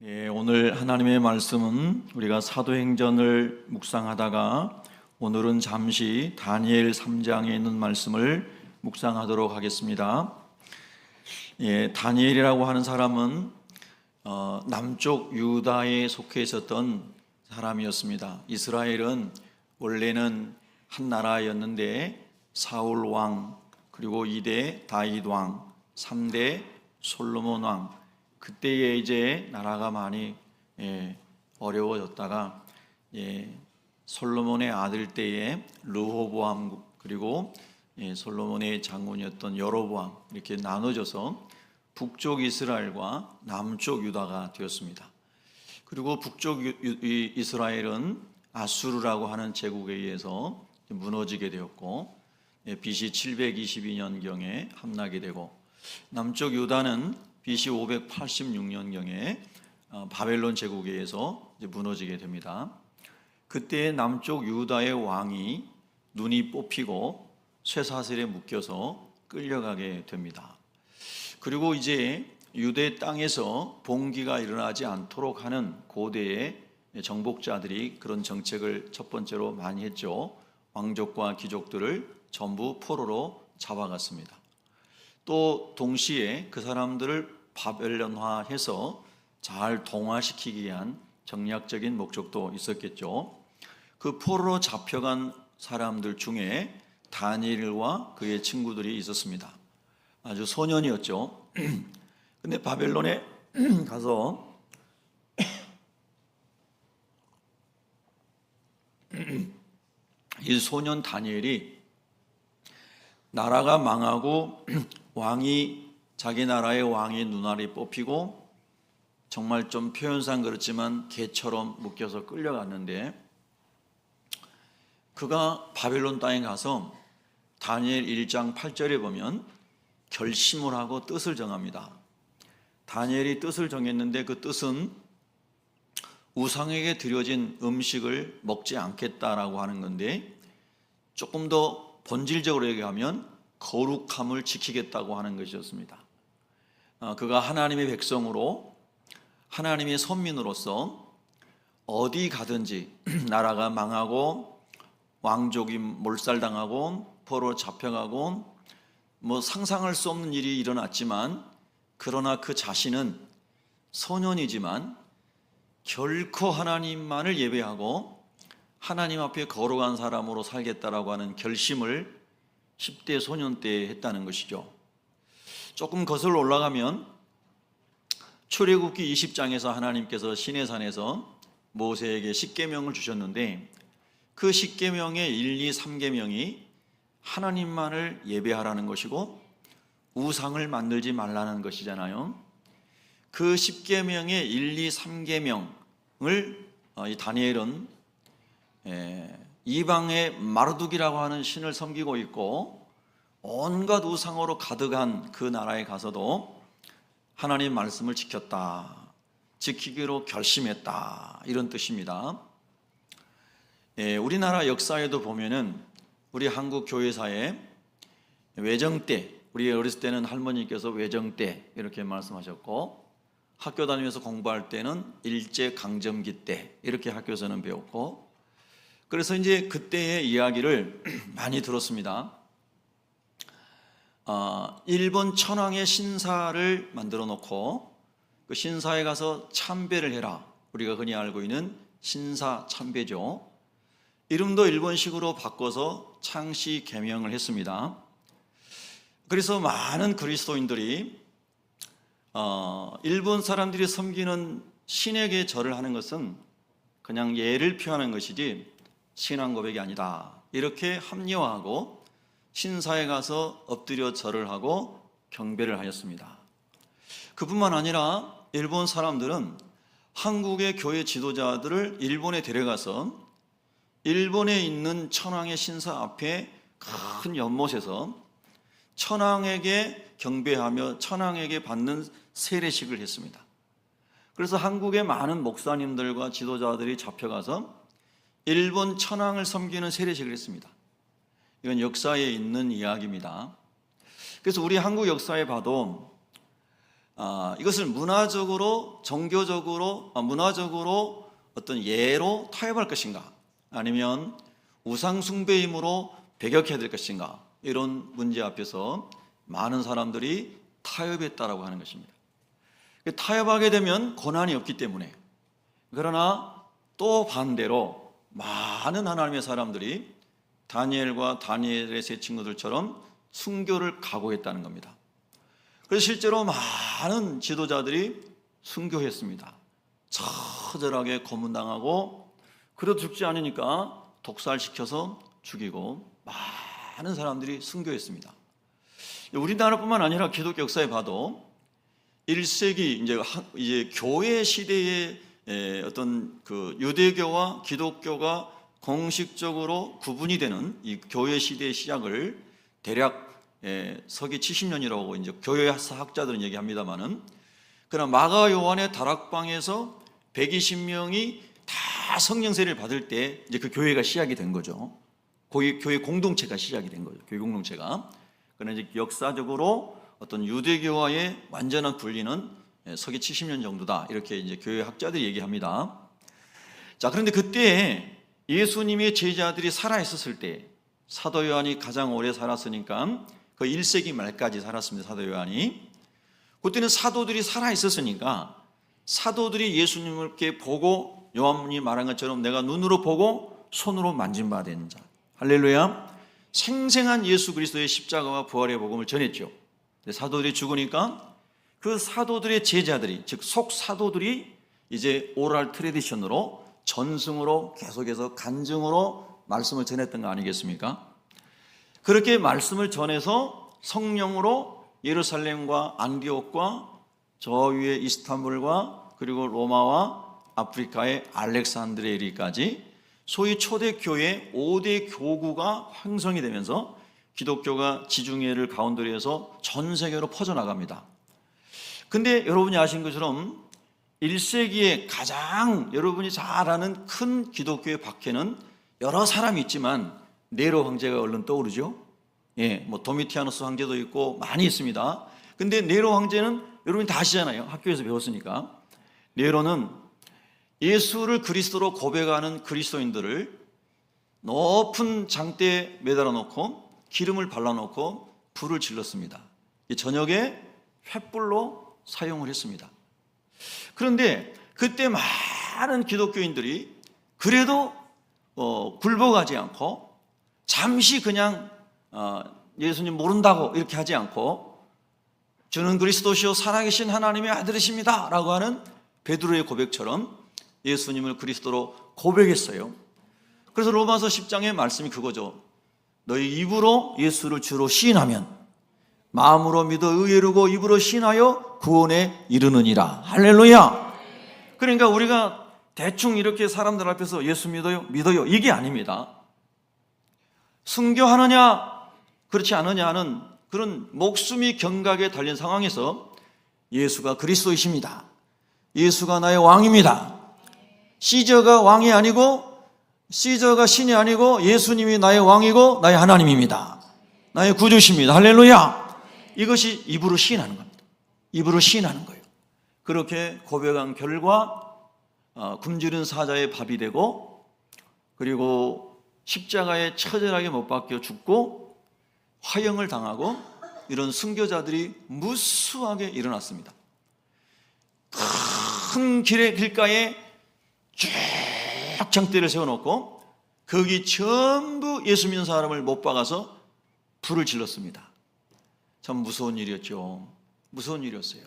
오늘 하나님의 말씀은 우리가 사도행전을 묵상하다가 오늘은 잠시 다니엘 3장에 있는 말씀을 묵상하도록 하겠습니다. 다니엘이라고 하는 사람은 남쪽 유다에 속해 있었던 사람이었습니다. 이스라엘은 원래는 한 나라였는데 사울 왕, 그리고 2대 다윗 왕, 3대 솔로몬 왕, 그때에 이제 나라가 많이 어려워졌다가 솔로몬의 아들 때에 르호보암, 그리고 솔로몬의 장군이었던 여로보암, 이렇게 나눠져서 북쪽 이스라엘과 남쪽 유다가 되었습니다. 그리고 북쪽 이스라엘은 아수르라고 하는 제국에 의해서 무너지게 되었고 BC 722년경에 함락이 되고, 남쪽 유다는 BC 586년경에 바벨론 제국에 의해서 무너지게 됩니다. 그때 남쪽 유다의 왕이 눈이 뽑히고 쇠사슬에 묶여서 끌려가게 됩니다. 그리고 이제 유대 땅에서 봉기가 일어나지 않도록 하는 고대의 정복자들이 그런 정책을 첫 번째로 많이 했죠. 왕족과 귀족들을 전부 포로로 잡아갔습니다. 또 동시에 그 사람들을 바벨론화해서 잘 동화시키기 위한 정략적인 목적도 있었겠죠. 그 포로로 잡혀간 사람들 중에 다니엘과 그의 친구들이 있었습니다. 아주 소년이었죠. 근데 바벨론에 가서 이 소년 다니엘이 나라가 망하고 자기 나라의 왕이 눈알이 뽑히고 정말 좀 표현상 그렇지만 개처럼 묶여서 끌려갔는데, 그가 바벨론 땅에 가서 다니엘 1장 8절에 보면 결심을 하고 뜻을 정합니다. 다니엘이 뜻을 정했는데 그 뜻은 우상에게 드려진 음식을 먹지 않겠다라고 하는 건데, 조금 더 본질적으로 얘기하면 거룩함을 지키겠다고 하는 것이었습니다. 그가 하나님의 백성으로, 하나님의 선민으로서 어디 가든지 나라가 망하고 왕족이 몰살당하고 포로 잡혀가고 상상할 수 없는 일이 일어났지만, 그러나 그 자신은 소년이지만 결코 하나님만을 예배하고 하나님 앞에 거룩한 사람으로 살겠다라고 하는 결심을 10대 소년 때 했다는 것이죠. 조금 거슬러 올라가면 출애굽기 20장에서 하나님께서 시내산에서 모세에게 십계명을 주셨는데, 그 십계명의 1, 2, 3계명이 하나님만을 예배하라는 것이고 우상을 만들지 말라는 것이잖아요. 그 십계명의 1, 2, 3계명을 이 다니엘은 이방의 마르둑이라고 하는 신을 섬기고 있고 온갖 우상으로 가득한 그 나라에 가서도 하나님의 말씀을 지켰다, 지키기로 결심했다, 이런 뜻입니다. 우리나라 역사에도 보면은 우리 한국 교회사에 외정 때, 우리 어렸을 때는 할머니께서 외정 때 이렇게 말씀하셨고, 학교 다니면서 공부할 때는 일제강점기 때 이렇게 학교에서는 배웠고, 그래서 이제 그때의 이야기를 많이 들었습니다. 일본 천황의 신사를 만들어 놓고 그 신사에 가서 참배를 해라, 우리가 흔히 알고 있는 신사 참배죠. 이름도 일본식으로 바꿔서 창씨 계명을 했습니다. 그래서 많은 그리스도인들이 일본 사람들이 섬기는 신에게 절을 하는 것은 그냥 예를 표하는 것이지 신앙 고백이 아니다, 이렇게 합리화하고 신사에 가서 엎드려 절을 하고 경배를 하였습니다. 그뿐만 아니라 일본 사람들은 한국의 교회 지도자들을 일본에 데려가서 일본에 있는 천황의 신사 앞에 큰 연못에서 천황에게 경배하며 천황에게 받는 세례식을 했습니다. 그래서 한국의 많은 목사님들과 지도자들이 잡혀가서 일본 천황을 섬기는 세례식을 했습니다. 이건 역사에 있는 이야기입니다. 그래서 우리 한국 역사에 봐도 이것을 문화적으로, 종교적으로, 문화적으로 어떤 예로 타협할 것인가, 아니면 우상숭배의 힘으로 배격해야 될 것인가, 이런 문제 앞에서 많은 사람들이 타협했다라고 하는 것입니다. 타협하게 되면 고난이 없기 때문에. 그러나 또 반대로 많은 하나님의 사람들이 다니엘과 다니엘의 세 친구들처럼 순교를 각오했다는 겁니다. 그래서 실제로 많은 지도자들이 순교했습니다. 처절하게 고문당하고, 그래도 죽지 않으니까 독살시켜서 죽이고, 많은 사람들이 순교했습니다. 우리나라뿐만 아니라 기독교 역사에 봐도 1세기 이제 교회 시대의 어떤 그 유대교와 기독교가 공식적으로 구분이 되는 이 교회 시대의 시작을 대략 서기 70년이라고 이제 교회사 학자들은 얘기합니다만은, 그러나 마가 요한의 다락방에서 120명이 다 성령 세례를 받을 때 이제 그 교회가 시작이 된 거죠. 교회 공동체가 시작이 된 거죠. 교회 공동체가. 그러나 이제 역사적으로 어떤 유대교와의 완전한 분리는 서기 70년 정도다, 이렇게 이제 교회 학자들이 얘기합니다. 자, 그런데 그때 예수님의 제자들이 살아 있었을 때, 사도 요한이 가장 오래 살았으니까 그 1세기 말까지 살았습니다. 사도 요한이. 그때는 사도들이 살아 있었으니까 사도들이 예수님을 이렇게 보고, 요한이 말한 것처럼 내가 눈으로 보고 손으로 만진 바 된 자, 할렐루야, 생생한 예수 그리스도의 십자가와 부활의 복음을 전했죠. 사도들이 죽으니까 그 사도들의 제자들이, 즉 속사도들이 이제 오랄 트레디션으로, 전승으로 계속해서 간증으로 말씀을 전했던 거 아니겠습니까? 그렇게 말씀을 전해서 성령으로 예루살렘과 안디옥과 저 위에 이스탄불과 그리고 로마와 아프리카의 알렉산드리아까지 소위 초대교회 5대 교구가 형성이 되면서 기독교가 지중해를 가운데로 해서 전 세계로 퍼져나갑니다. 근데 여러분이 아시는 것처럼 1세기에 가장 여러분이 잘 아는 큰 기독교의 박해는 여러 사람이 있지만 네로 황제가 얼른 떠오르죠. 뭐 도미티아누스 황제도 있고 많이 있습니다. 근데 네로 황제는 여러분이 다 아시잖아요. 학교에서 배웠으니까. 네로는 예수를 그리스도로 고백하는 그리스도인들을 높은 장대에 매달아 놓고 기름을 발라놓고 불을 질렀습니다. 저녁에 횃불로 사용을 했습니다. 그런데 그때 많은 기독교인들이 그래도 굴복하지 않고, 잠시 그냥 예수님 모른다고 이렇게 하지 않고, 주는 그리스도시요 살아계신 하나님의 아들이십니다 라고 하는 베드로의 고백처럼 예수님을 그리스도로 고백했어요. 그래서 로마서 10장의 말씀이 그거죠. 너희 입으로 예수를 주로 시인하면 마음으로 믿어 의에 이르고 입으로 시인하여 구원에 이르느니라. 할렐루야. 그러니까 우리가 대충 이렇게 사람들 앞에서 예수 믿어요 이게 아닙니다. 순교하느냐 그렇지 않느냐 하는 그런 목숨이 경각에 달린 상황에서 예수가 그리스도이십니다, 예수가 나의 왕입니다, 시저가 왕이 아니고 시저가 신이 아니고 예수님이 나의 왕이고 나의 하나님입니다, 나의 구주십니다, 할렐루야. 이것이 입으로 시인하는 겁니다. 입으로 시인하는 거예요. 그렇게 고백한 결과 굶주린 사자의 밥이 되고, 그리고 십자가에 처절하게 못 박혀 죽고 화형을 당하고, 이런 순교자들이 무수하게 일어났습니다. 큰 길가에 쭉 장대를 세워놓고 거기 전부 예수 믿는 사람을 못 박아서 불을 질렀습니다. 참 무서운 일이었죠. 무서운 일이었어요.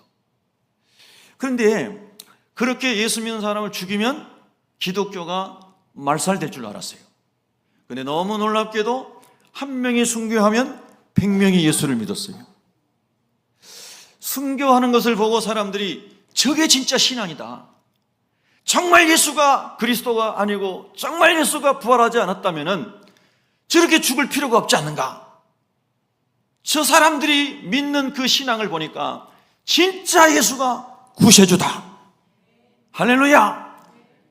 그런데 그렇게 예수 믿는 사람을 죽이면 기독교가 말살될 줄 알았어요. 그런데 너무 놀랍게도 한 명이 순교하면 100명이 예수를 믿었어요. 순교하는 것을 보고 사람들이 저게 진짜 신앙이다, 정말 예수가 그리스도가 아니고 정말 예수가 부활하지 않았다면 저렇게 죽을 필요가 없지 않는가. 저 사람들이 믿는 그 신앙을 보니까 진짜 예수가 구세주다, 할렐루야.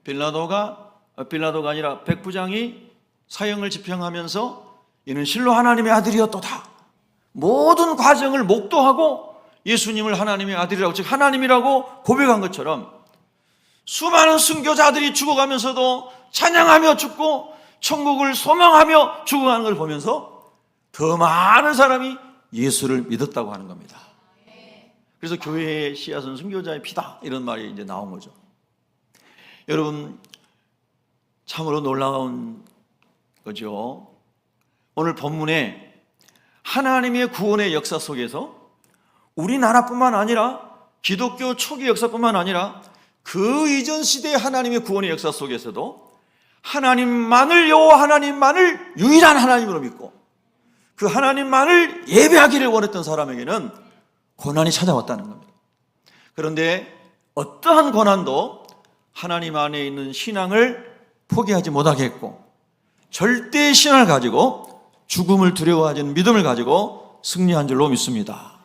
빌라도가 아니라 백부장이 사형을 집행하면서 이는 실로 하나님의 아들이었도다, 모든 과정을 목도하고 예수님을 하나님의 아들이라고, 즉 하나님이라고 고백한 것처럼 수많은 순교자들이 죽어가면서도 찬양하며 죽고 천국을 소망하며 죽어가는 걸 보면서 더 많은 사람이 예수를 믿었다고 하는 겁니다. 그래서 교회의 씨앗은 순교자의 피다, 이런 말이 이제 나온 거죠. 여러분, 참으로 놀라운 거죠. 오늘 본문에 하나님의 구원의 역사 속에서 우리나라뿐만 아니라 기독교 초기 역사뿐만 아니라 그 이전 시대의 하나님의 구원의 역사 속에서도 하나님만을, 여호와 하나님만을 유일한 하나님으로 믿고 그 하나님만을 예배하기를 원했던 사람에게는 고난이 찾아왔다는 겁니다. 그런데 어떠한 고난도 하나님 안에 있는 신앙을 포기하지 못하게 했고, 절대 신앙을 가지고 죽음을 두려워하지 않는 믿음을 가지고 승리한 줄로 믿습니다.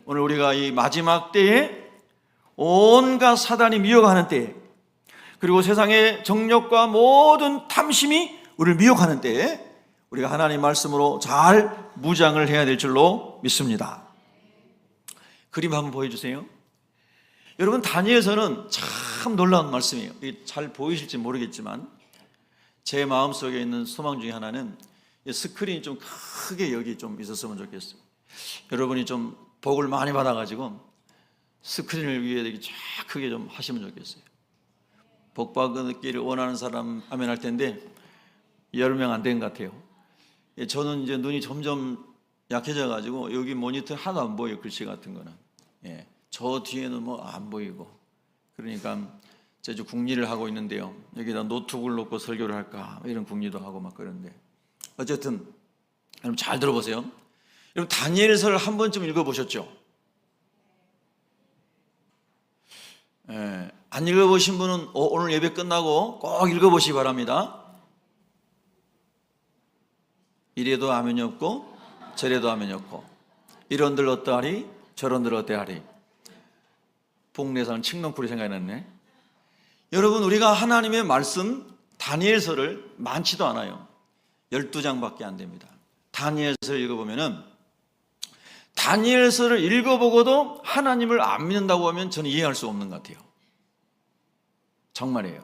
오늘 우리가 이 마지막 때에 온갖 사단이 미혹하는 때에, 그리고 세상의 정욕과 모든 탐심이 우리를 미혹하는 때에 우리가 하나님 말씀으로 잘 무장을 해야 될 줄로 믿습니다. 그림 한번 보여주세요. 여러분, 다니엘서는 참 놀라운 말씀이에요. 잘 보이실지 모르겠지만 제 마음속에 있는 소망 중에 하나는 스크린이 좀 크게 여기 좀 있었으면 좋겠어요. 여러분이 좀 복을 많이 받아가지고 스크린을 위에 이렇게 쫙 크게 좀 하시면 좋겠어요. 복 받기를 원하는 사람 하면 할 텐데 여러 명 안 된 것 같아요. 저는 이제 눈이 점점 약해져가지고 여기 모니터 하나도 안 보여요. 글씨 같은 거는. 저 뒤에는 뭐 안 보이고. 그러니까 제주 국리를 하고 있는데요. 여기다 노트북을 놓고 설교를 할까 이런 국리도 하고 막 그러는데, 어쨌든 여러분 잘 들어보세요. 여러분, 다니엘서를 한 번쯤 읽어보셨죠? 안 읽어보신 분은 오늘 예배 끝나고 꼭 읽어보시기 바랍니다. 이래도 아멘이 없고 저래도 아멘이 없고, 이런들 어떠하리 저런들 어떠하리. 복내사는 칡넝쿨이 생각이 났네. 여러분, 우리가 하나님의 말씀 다니엘서를 많지도 않아요. 12장밖에 안 됩니다. 다니엘서를 읽어보면은, 다니엘서를 읽어보고도 하나님을 안 믿는다고 하면 저는 이해할 수 없는 것 같아요. 정말이에요.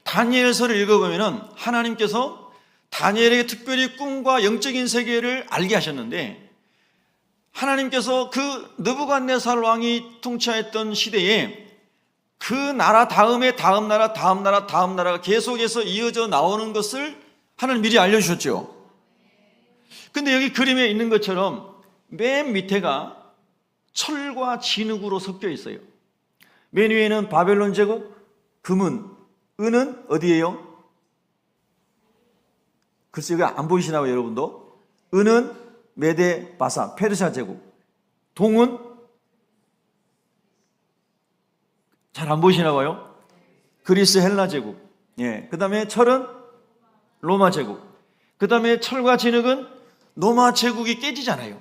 다니엘서를 읽어보면은 하나님께서 다니엘에게 특별히 꿈과 영적인 세계를 알게 하셨는데, 하나님께서 그 느부갓네살 왕이 통치했던 시대에 그 나라 다음에 다음 나라 다음 나라 다음 나라가 계속해서 이어져 나오는 것을 하나님 미리 알려주셨죠. 근데 여기 그림에 있는 것처럼 맨 밑에가 철과 진흙으로 섞여 있어요. 맨 위에는 바벨론 제국, 금은, 은은 어디예요? 글쎄 여기 안 보이시나 봐요, 여러분도. 은은 메데 바사, 페르시아 제국. 동은 잘 안 보이시나 봐요. 그리스 헬라 제국. 그 다음에 철은 로마 제국. 그 다음에 철과 진흙은 로마 제국이 깨지잖아요.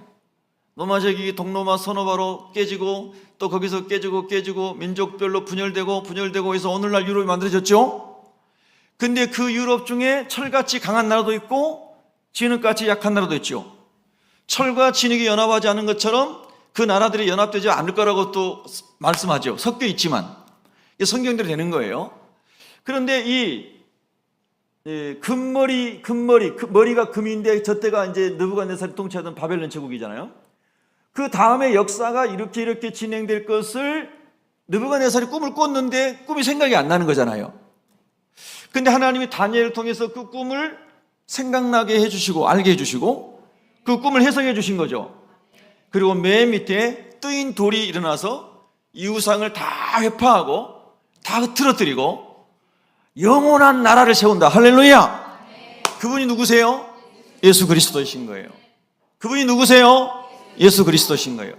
로마 제국이 동로마 서노바로 깨지고, 또 거기서 깨지고 민족별로 분열되고 해서 오늘날 유럽이 만들어졌죠. 근데 그 유럽 중에 철같이 강한 나라도 있고 진흙같이 약한 나라도 있죠. 철과 진흙이 연합하지 않은 것처럼 그 나라들이 연합되지 않을 거라고 또 말씀하죠. 섞여 있지만 성경대로 되는 거예요. 그런데 이 머리가 금인데 저때가 이제 느부갓네살이 통치하던 바벨론 제국이잖아요. 그 다음에 역사가 이렇게 진행될 것을 느부갓네살이 꿈을 꿨는데 꿈이 생각이 안 나는 거잖아요. 근데 하나님이 다니엘을 통해서 그 꿈을 생각나게 해주시고 알게 해주시고 그 꿈을 해석해 주신 거죠. 그리고 맨 밑에 뜨인 돌이 일어나서 이 우상을 다 회파하고 다 흐트러뜨리고 영원한 나라를 세운다. 할렐루야. 그분이 누구세요? 예수 그리스도이신 거예요. 그분이 누구세요? 예수 그리스도이신 거예요.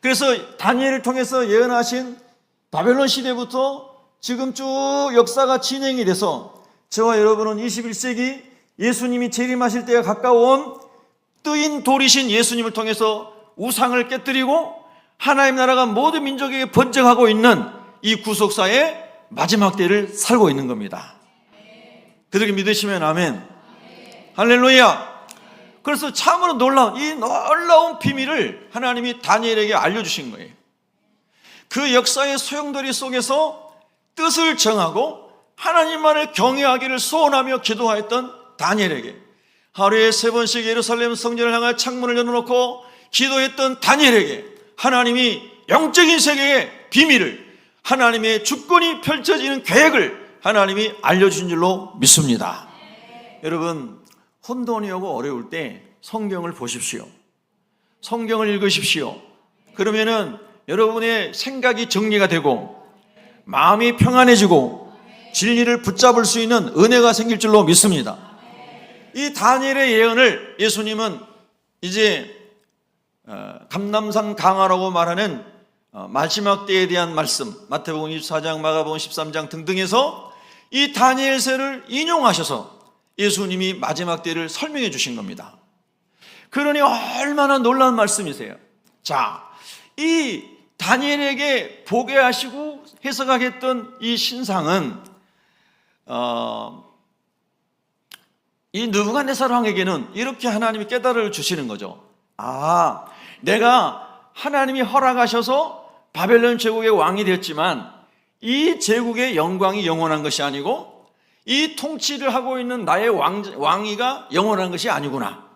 그래서 다니엘을 통해서 예언하신 바벨론 시대부터 지금 쭉 역사가 진행이 돼서 저와 여러분은 21세기 예수님이 재림하실 때가 가까운 뜨인 돌이신 예수님을 통해서 우상을 깨뜨리고 하나님 나라가 모든 민족에게 번져가고 있는 이 구속사의 마지막 때를 살고 있는 겁니다. 그렇게 믿으시면 아멘. 할렐루야. 그래서 참으로 놀라운 비밀을 하나님이 다니엘에게 알려주신 거예요. 그 역사의 소용돌이 속에서 뜻을 정하고 하나님만을 경외하기를 소원하며 기도하였던 다니엘에게, 하루에 3번씩 예루살렘 성전을 향해 창문을 열어놓고 기도했던 다니엘에게 하나님이 영적인 세계의 비밀을, 하나님의 주권이 펼쳐지는 계획을 하나님이 알려주신 줄로 믿습니다. 여러분, 혼돈이 오고 어려울 때 성경을 보십시오. 성경을 읽으십시오. 그러면은 여러분의 생각이 정리가 되고 마음이 평안해지고 진리를 붙잡을 수 있는 은혜가 생길 줄로 믿습니다. 이 다니엘의 예언을 예수님은 이제 감람산 강화라고 말하는 마지막 때에 대한 말씀, 마태복음 24장, 마가복음 13장 등등에서 이 다니엘서를 인용하셔서 예수님이 마지막 때를 설명해 주신 겁니다. 그러니 얼마나 놀라운 말씀이세요. 자, 이 다니엘에게 보게 하시고 해석하겠던 이 신상은 이 느부갓네살 왕에게는 이렇게 하나님이 깨달음을 주시는 거죠. 아, 내가 하나님이 허락하셔서 바벨론 제국의 왕이 되었지만 이 제국의 영광이 영원한 것이 아니고 이 통치를 하고 있는 나의 왕위가 영원한 것이 아니구나.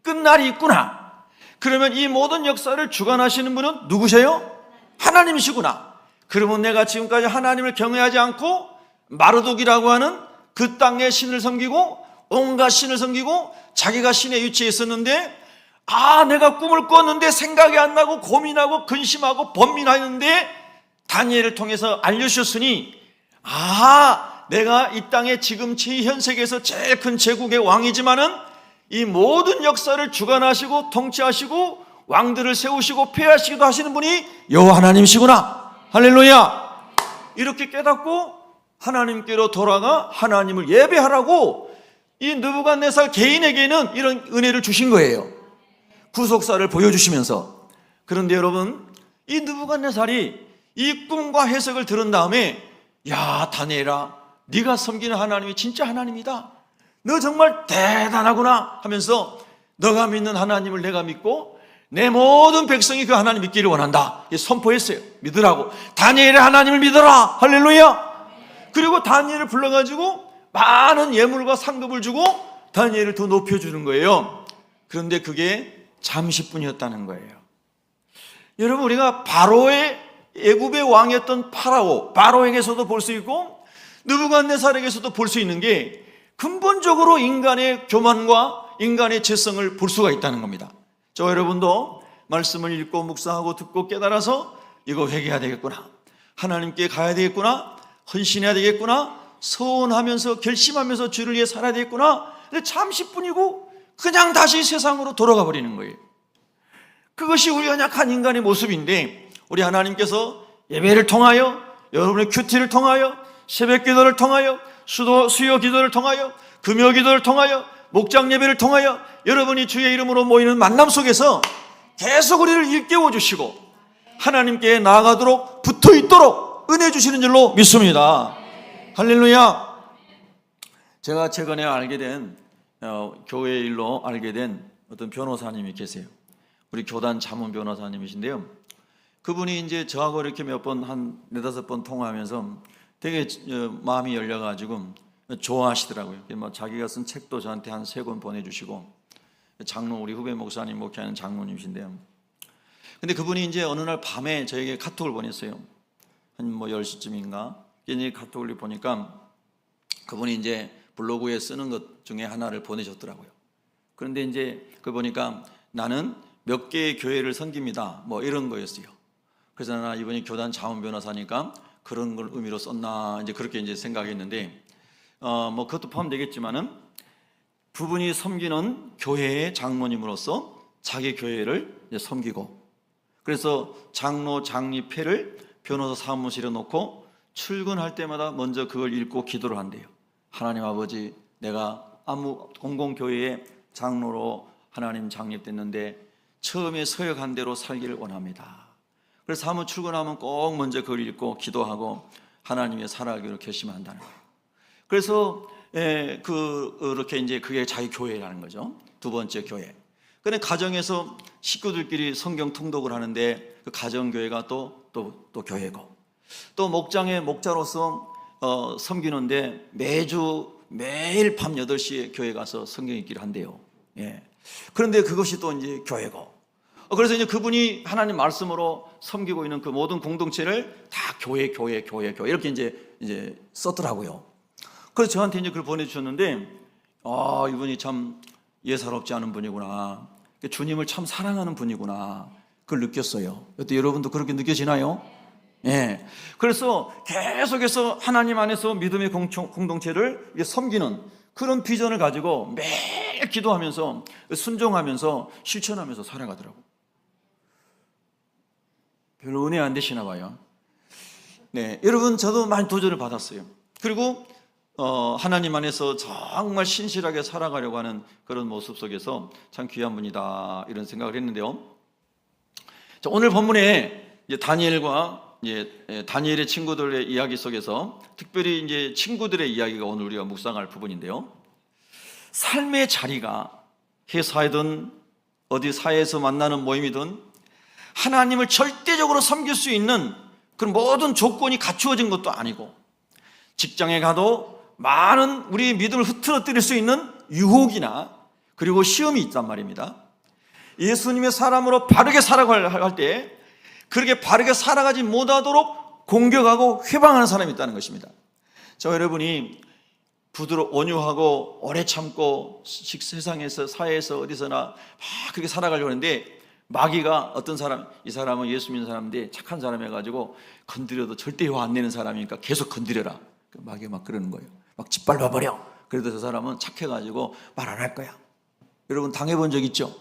끝날이 있구나. 그러면 이 모든 역사를 주관하시는 분은 누구세요? 하나님이시구나. 그러면 내가 지금까지 하나님을 경외하지 않고 마르독이라고 하는 그 땅의 신을 섬기고 온갖 신을 섬기고 자기가 신의 위치에 있었는데, 내가 꿈을 꿨는데 생각이 안 나고 고민하고 근심하고 번민하였는데 다니엘을 통해서 알려주셨으니, 내가 이 땅에 지금 현 세계에서 제일 큰 제국의 왕이지만은 이 모든 역사를 주관하시고 통치하시고 왕들을 세우시고 폐하시기도 하시는 분이 여호와 하나님이시구나. 할렐루야. 이렇게 깨닫고 하나님께로 돌아가 하나님을 예배하라고 이 느부갓네살 개인에게는 이런 은혜를 주신 거예요. 구속사를 보여주시면서. 그런데 여러분, 이 느부갓네살이 이 꿈과 해석을 들은 다음에, 야, 다니엘아, 네가 섬기는 하나님이 진짜 하나님이다. 너 정말 대단하구나 하면서 너가 믿는 하나님을 내가 믿고 내 모든 백성이 그 하나님 믿기를 원한다. 선포했어요. 믿으라고. 다니엘의 하나님을 믿어라. 할렐루야. 그리고 다니엘을 불러가지고 많은 예물과 상급을 주고 다니엘을 더 높여주는 거예요. 그런데 그게 잠시뿐이었다는 거예요. 여러분, 우리가 바로의 애굽의 왕이었던 바로에게서도 볼 수 있고 느부갓네살에게서도 볼 수 있는 게 근본적으로 인간의 교만과 인간의 죄성을 볼 수가 있다는 겁니다. 저 여러분도 말씀을 읽고 묵상하고 듣고 깨달아서 이거 회개해야 되겠구나, 하나님께 가야 되겠구나, 헌신해야 되겠구나, 서원하면서 결심하면서 주를 위해 살아야 되겠구나. 근데 잠시뿐이고 그냥 다시 세상으로 돌아가 버리는 거예요. 그것이 우리 연약한 인간의 모습인데, 우리 하나님께서 예배를 통하여, 여러분의 큐티를 통하여, 새벽 기도를 통하여, 수요 기도를 통하여, 금요 기도를 통하여, 목장 예배를 통하여 여러분이 주의 이름으로 모이는 만남 속에서 계속 우리를 일깨워 주시고 하나님께 나아가도록 붙어 있도록 은혜 주시는 줄로 믿습니다. 할렐루야. 제가 최근에 알게 된 교회 일로 알게 된 어떤 변호사님이 계세요. 우리 교단 자문 변호사님이신데요. 그분이 이제 저하고 이렇게 몇 번, 한 4-5번 통화하면서 되게 마음이 열려가지고 좋아하시더라고요. 뭐 자기가 쓴 책도 저한테 한 3권 보내주시고, 장로, 우리 후배 목사님 목회하는 장로님이신데요. 근데 그분이 이제 어느 날 밤에 저에게 카톡을 보냈어요. 한 뭐 10시쯤인가? 이제 카톡을 보니까 그분이 이제 블로그에 쓰는 것 중에 하나를 보내셨더라고요. 그런데 이제 그걸 보니까 나는 몇 개의 교회를 섬깁니다, 뭐 이런 거였어요. 그래서 나 이분이 교단 자문 변호사니까 그런 걸 의미로 썼나, 이제 그렇게 이제 생각했는데, 뭐 그것도 포함되겠지만은 부분이 섬기는 교회의 장로님으로서 자기 교회를 이제 섬기고, 그래서 장로 장립회를 변호사 사무실에 놓고 출근할 때마다 먼저 그걸 읽고 기도를 한대요. 하나님 아버지, 내가 아무 공공교회의 장로로 하나님 장립됐는데 처음에 서역한 대로 살기를 원합니다. 그래서 사무 출근하면 꼭 먼저 그걸 읽고 기도하고 하나님의 살아가기로 결심한다는 거예요. 그래서 그렇게 이제 그게 자기 교회라는 거죠. 두 번째 교회. 그런데 가정에서 식구들끼리 성경 통독을 하는데 그 가정교회가 또 교회고, 또 목장의 목자로서 섬기는데 매일 밤 8시에 교회 가서 성경 읽기를 한대요. 예. 그런데 그것이 또 이제 교회고, 그래서 이제 그분이 하나님 말씀으로 섬기고 있는 그 모든 공동체를 다 교회 이렇게 이제 썼더라고요. 그래서 저한테 이제 그걸 보내주셨는데, 이분이 참 예사롭지 않은 분이구나, 주님을 참 사랑하는 분이구나, 그걸 느꼈어요. 또 여러분도 그렇게 느껴지나요? 예. 그래서 계속해서 하나님 안에서 믿음의 공동체를 섬기는 그런 비전을 가지고 매일 기도하면서 순종하면서 실천하면서 살아가더라고요. 별로 은혜 안 되시나 봐요. 네, 여러분, 저도 많이 도전을 받았어요. 그리고 하나님 안에서 정말 신실하게 살아가려고 하는 그런 모습 속에서 참 귀한 분이다, 이런 생각을 했는데요. 자, 오늘 본문에 이제 다니엘의 친구들의 이야기 속에서 특별히 이제 친구들의 이야기가 오늘 우리가 묵상할 부분인데요. 삶의 자리가 회사이든 어디 사회에서 만나는 모임이든 하나님을 절대적으로 섬길 수 있는 그런 모든 조건이 갖추어진 것도 아니고, 직장에 가도 많은 우리의 믿음을 흐트러뜨릴 수 있는 유혹이나 그리고 시험이 있단 말입니다. 예수님의 사람으로 바르게 살아갈 때 그렇게 바르게 살아가지 못하도록 공격하고 회방하는 사람이 있다는 것입니다. 여러분이 온유하고 오래 참고 세상에서 사회에서 어디서나 막 그렇게 살아가려고 하는데, 마귀가 어떤 사람, 이 사람은 예수 믿는 사람인데 착한 사람이어가지고 건드려도 절대 화 안 내는 사람이니까 계속 건드려라, 마귀가 막 그러는 거예요. 막 짓밟아버려. 그래도 저 사람은 착해가지고 말 안 할 거야. 여러분 당해본 적 있죠?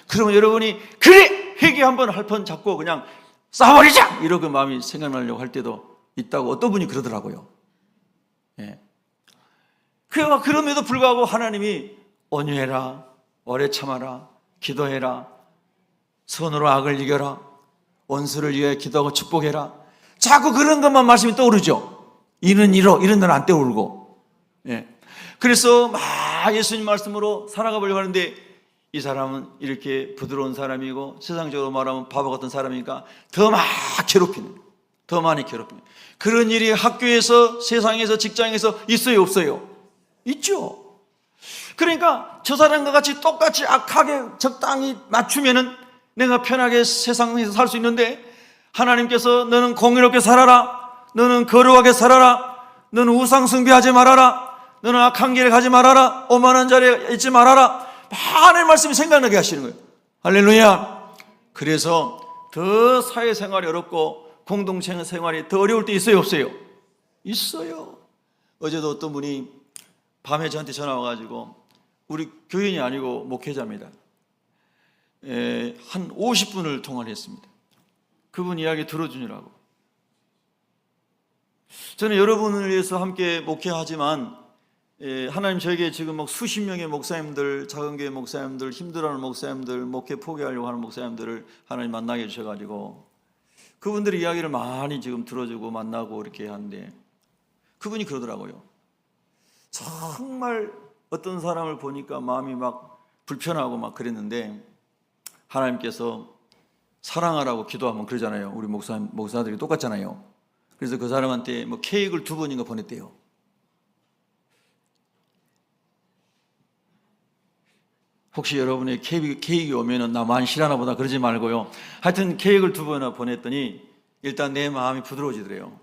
그러면 여러분이 그래! 회개 한번 할 번 잡고 그냥 싸버리자! 이러고 마음이 생각나려고 할 때도 있다고 어떤 분이 그러더라고요. 예. 그럼에도 불구하고 하나님이 온유해라, 오래 참아라, 기도해라, 선으로 악을 이겨라, 원수를 위해 기도하고 축복해라, 자꾸 그런 것만 말씀이 떠오르죠. 이는 이런 데는 안 떠오르고. 예. 그래서 막 예수님 말씀으로 살아가 보려고 하는데, 이 사람은 이렇게 부드러운 사람이고 세상적으로 말하면 바보 같은 사람이니까 더 많이 괴롭히는 그런 일이 학교에서, 세상에서, 직장에서 있어요, 없어요? 있죠. 그러니까 저 사람과 같이 똑같이 악하게 적당히 맞추면은 내가 편하게 세상에서 살 수 있는데, 하나님께서 너는 공의롭게 살아라, 너는 거룩하게 살아라, 너는 우상 숭배하지 말아라, 너는 악한 길에 가지 말아라, 오만한 자리에 있지 말아라, 많은 말씀이 생각나게 하시는 거예요. 할렐루야. 그래서 더 사회생활이 어렵고 공동체 생활이 더 어려울 때 있어요, 없어요? 있어요. 어제도 어떤 분이 밤에 저한테 전화 와가지고, 우리 교인이 아니고 목회자입니다. 한 50분을 통화를 했습니다. 그분 이야기 들어주느라고. 저는 여러분을 위해서 함께 목회하지만, 하나님 저에게 지금 막 수십 명의 목사님들, 작은 교회 목사님들, 힘들어하는 목사님들, 목회 포기하려고 하는 목사님들을 하나님 만나게 해주셔가지고 그분들의 이야기를 많이 지금 들어주고 만나고 이렇게 하는데, 그분이 그러더라고요. 정말 어떤 사람을 보니까 마음이 막 불편하고 막 그랬는데, 하나님께서 사랑하라고 기도하면 그러잖아요. 우리 목사들이 똑같잖아요. 그래서 그 사람한테 뭐 케이크를 2번인가 보냈대요. 혹시 여러분의 케이크 오면은 나 많이 싫어하나 보다 그러지 말고요. 하여튼 케이크를 2번이나 보냈더니 일단 내 마음이 부드러워지더래요.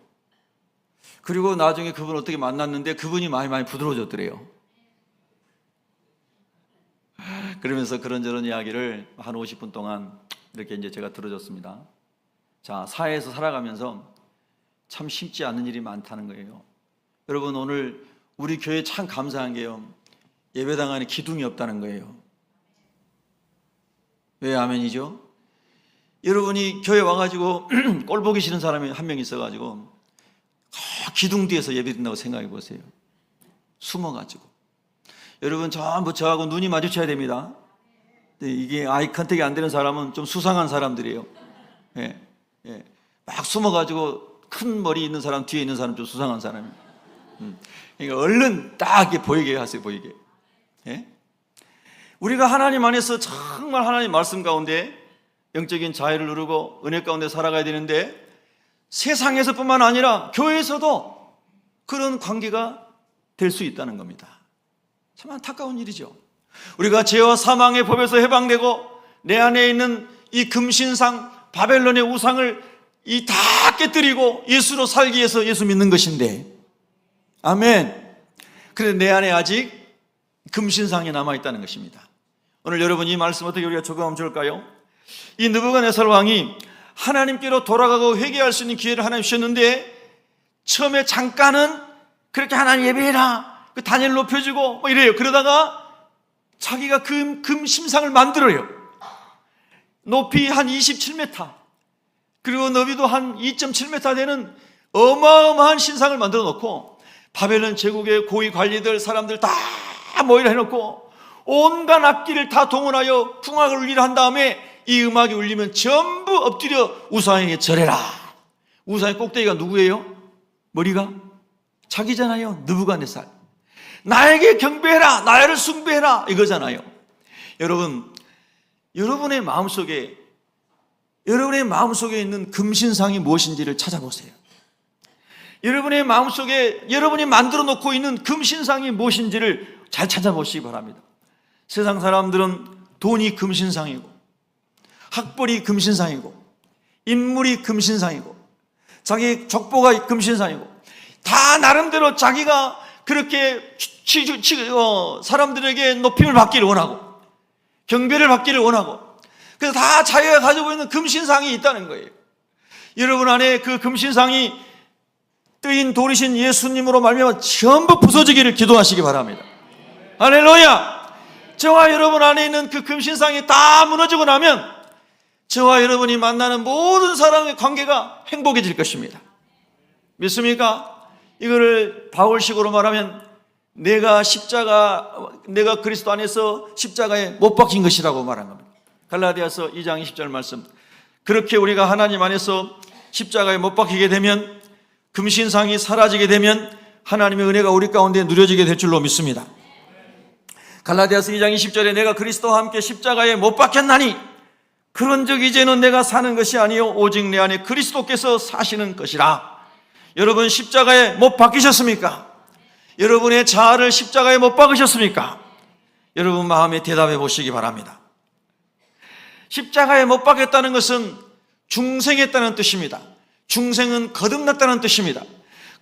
그리고 나중에 그분을 어떻게 만났는데 그분이 많이 부드러워졌더래요. 그러면서 그런저런 이야기를 한 50분 동안 이렇게 이제 제가 들어줬습니다. 자, 사회에서 살아가면서 참 쉽지 않은 일이 많다는 거예요. 여러분, 오늘 우리 교회 참 감사한 게요, 예배당 안에 기둥이 없다는 거예요. 왜 아멘이죠? 여러분이 교회 와가지고 꼴 보기 싫은 사람이 한 명 있어가지고 기둥 뒤에서 예배드린다고 생각해 보세요. 숨어가지고. 여러분 전부 저하고 눈이 마주쳐야 됩니다. 이게 아이 컨택이 안 되는 사람은 좀 수상한 사람들이에요. 예, 예. 막 숨어가지고 큰 머리 있는 사람 뒤에 있는 사람 좀 수상한 사람이에요. 그러니까 얼른 딱 이렇게 보이게 하세요, 보이게. 예? 우리가 하나님 안에서 정말 하나님 말씀 가운데 영적인 자유를 누리고 은혜 가운데 살아가야 되는데, 세상에서뿐만 아니라 교회에서도 그런 관계가 될 수 있다는 겁니다. 참 안타까운 일이죠. 우리가 죄와 사망의 법에서 해방되고 내 안에 있는 이 금신상 바벨론의 우상을 다 깨뜨리고 예수로 살기 위해서 예수 믿는 것인데, 아멘. 그런데 내 안에 아직 금신상이 남아있다는 것입니다. 오늘 여러분 이 말씀 어떻게 우리가 적용하면 좋을까요? 이 느부갓네살 왕이 하나님께로 돌아가고 회개할 수 있는 기회를 하나님 주셨는데, 처음에 잠깐은 그렇게 하나님 예배해라, 그 다니엘 높여주고 뭐 이래요. 그러다가 자기가 금심상을 만들어요. 높이 한 27m, 그리고 너비도 한 2.7m 되는 어마어마한 신상을 만들어 놓고, 바벨론 제국의 고위 관리들 사람들 다 모이라 해놓고 온갖 악기를 다 동원하여 풍악을 울리라 한 다음에, 이 음악이 울리면 전부 엎드려 우상에게 절해라. 우상의 꼭대기가 누구예요? 머리가 자기잖아요. 느부갓네살. 나에게 경배해라, 나를 숭배해라, 이거잖아요. 여러분, 여러분의 마음속에 있는 금신상이 무엇인지를 찾아보세요. 여러분의 마음속에 여러분이 만들어 놓고 있는 금신상이 무엇인지를 잘 찾아보시기 바랍니다. 세상 사람들은 돈이 금신상이고, 학벌이 금신상이고, 인물이 금신상이고, 자기 족보가 금신상이고, 다 나름대로 자기가 그렇게 사람들에게 높임을 받기를 원하고 경배를 받기를 원하고, 그래서 다 자기가 가지고 있는 금신상이 있다는 거예요. 여러분 안에 그 금신상이 뜨인 돌이신 예수님으로 말미암아 전부 부서지기를 기도하시기 바랍니다. 할렐루야. 저와 여러분 안에 있는 그 금신상이 다 무너지고 나면 저와 여러분이 만나는 모든 사람의 관계가 행복해질 것입니다. 믿습니까? 이거를 바울식으로 말하면 내가 그리스도 안에서 십자가에 못 박힌 것이라고 말한 겁니다. 갈라디아서 2장 20절 말씀. 그렇게 우리가 하나님 안에서 십자가에 못 박히게 되면, 금신상이 사라지게 되면 하나님의 은혜가 우리 가운데 누려지게 될 줄로 믿습니다. 갈라디아서 2장 20절에 내가 그리스도와 함께 십자가에 못 박혔나니 그런즉 이제는 내가 사는 것이 아니요 오직 내 안에 그리스도께서 사시는 것이라. 여러분 십자가에 못 박히셨습니까? 여러분의 자아를 십자가에 못 박으셨습니까? 여러분 마음에 대답해 보시기 바랍니다. 십자가에 못 박혔다는 것은 중생했다는 뜻입니다. 중생은 거듭났다는 뜻입니다.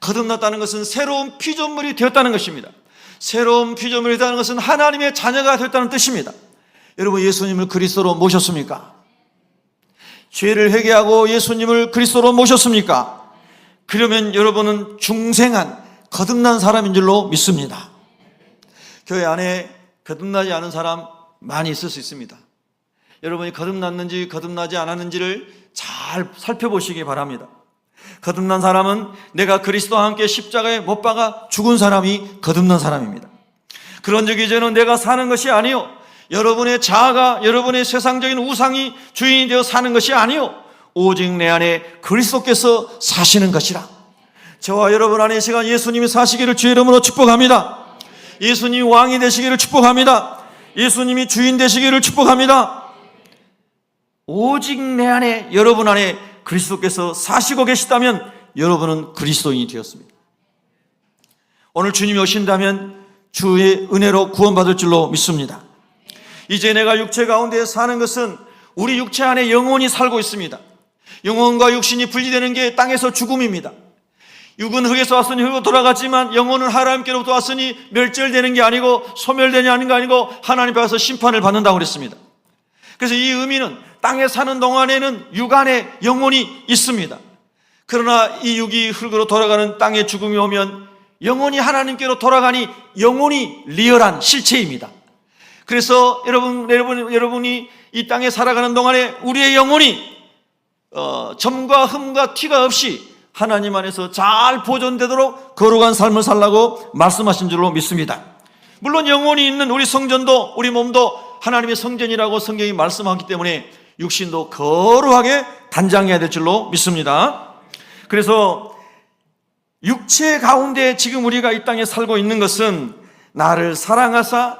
거듭났다는 것은 새로운 피조물이 되었다는 것입니다. 새로운 피조물이 되었다는 것은 하나님의 자녀가 되었다는 뜻입니다. 여러분 예수님을 그리스도로 모셨습니까? 죄를 회개하고 예수님을 그리스도로 모셨습니까? 그러면 여러분은 중생한 거듭난 사람인 줄로 믿습니다. 교회 안에 거듭나지 않은 사람 많이 있을 수 있습니다. 여러분이 거듭났는지 거듭나지 않았는지를 잘 살펴보시기 바랍니다. 거듭난 사람은 내가 그리스도와 함께 십자가에 못 박아 죽은 사람이 거듭난 사람입니다. 그런즉 이제는 내가 사는 것이 아니요 여러분의 자아가 여러분의 세상적인 우상이 주인이 되어 사는 것이 아니요 오직 내 안에 그리스도께서 사시는 것이라. 저와 여러분 안에 이 시간 예수님이 사시기를 주의 이름으로 축복합니다. 예수님이 왕이 되시기를 축복합니다. 예수님이 주인 되시기를 축복합니다. 오직 내 안에 여러분 안에 그리스도께서 사시고 계시다면 여러분은 그리스도인이 되었습니다. 오늘 주님이 오신다면 주의 은혜로 구원받을 줄로 믿습니다. 이제 내가 육체 가운데 사는 것은 우리 육체 안에 영혼이 살고 있습니다. 영혼과 육신이 분리되는 게 땅에서 죽음입니다. 육은 흙에서 왔으니 흙으로 돌아갔지만 영혼은 하나님께로부터 왔으니 멸절되는 게 아니고 소멸되는 게 아니고 하나님 앞에서 심판을 받는다고 그랬습니다. 그래서 이 의미는 땅에 사는 동안에는 육 안에 영혼이 있습니다. 그러나 이 육이 흙으로 돌아가는 땅의 죽음이 오면 영혼이 하나님께로 돌아가니 영혼이 리얼한 실체입니다. 그래서 여러분이 이 땅에 살아가는 동안에 우리의 영혼이 점과 흠과 티가 없이 하나님 안에서 잘 보존되도록 거룩한 삶을 살라고 말씀하신 줄로 믿습니다. 물론 영혼이 있는 우리 성전도 우리 몸도 하나님의 성전이라고 성경이 말씀하기 때문에 육신도 거룩하게 단장해야 될 줄로 믿습니다. 그래서 육체 가운데 지금 우리가 이 땅에 살고 있는 것은 나를 사랑하사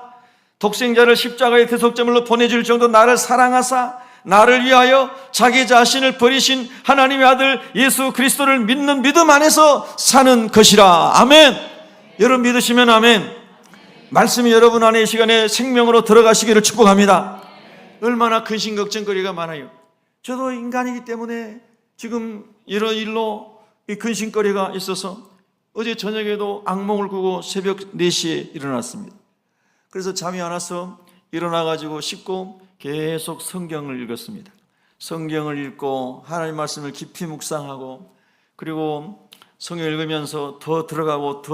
독생자를 십자가의 대속제물로 보내줄 정도 나를 사랑하사 나를 위하여 자기 자신을 버리신 하나님의 아들 예수 그리스도를 믿는 믿음 안에서 사는 것이라. 아멘. 여러분 믿으시면 아멘. 말씀이 여러분 안에 이 시간에 생명으로 들어가시기를 축복합니다. 얼마나 근심 걱정거리가 많아요. 저도 인간이기 때문에 지금 이런 일로 이 근심거리가 있어서 어제 저녁에도 악몽을 꾸고 새벽 4시에 일어났습니다. 그래서 잠이 안 와서 일어나가지고 씻고 계속 성경을 읽었습니다. 성경을 읽고 하나님 말씀을 깊이 묵상하고, 그리고 성경 읽으면서 더 들어가고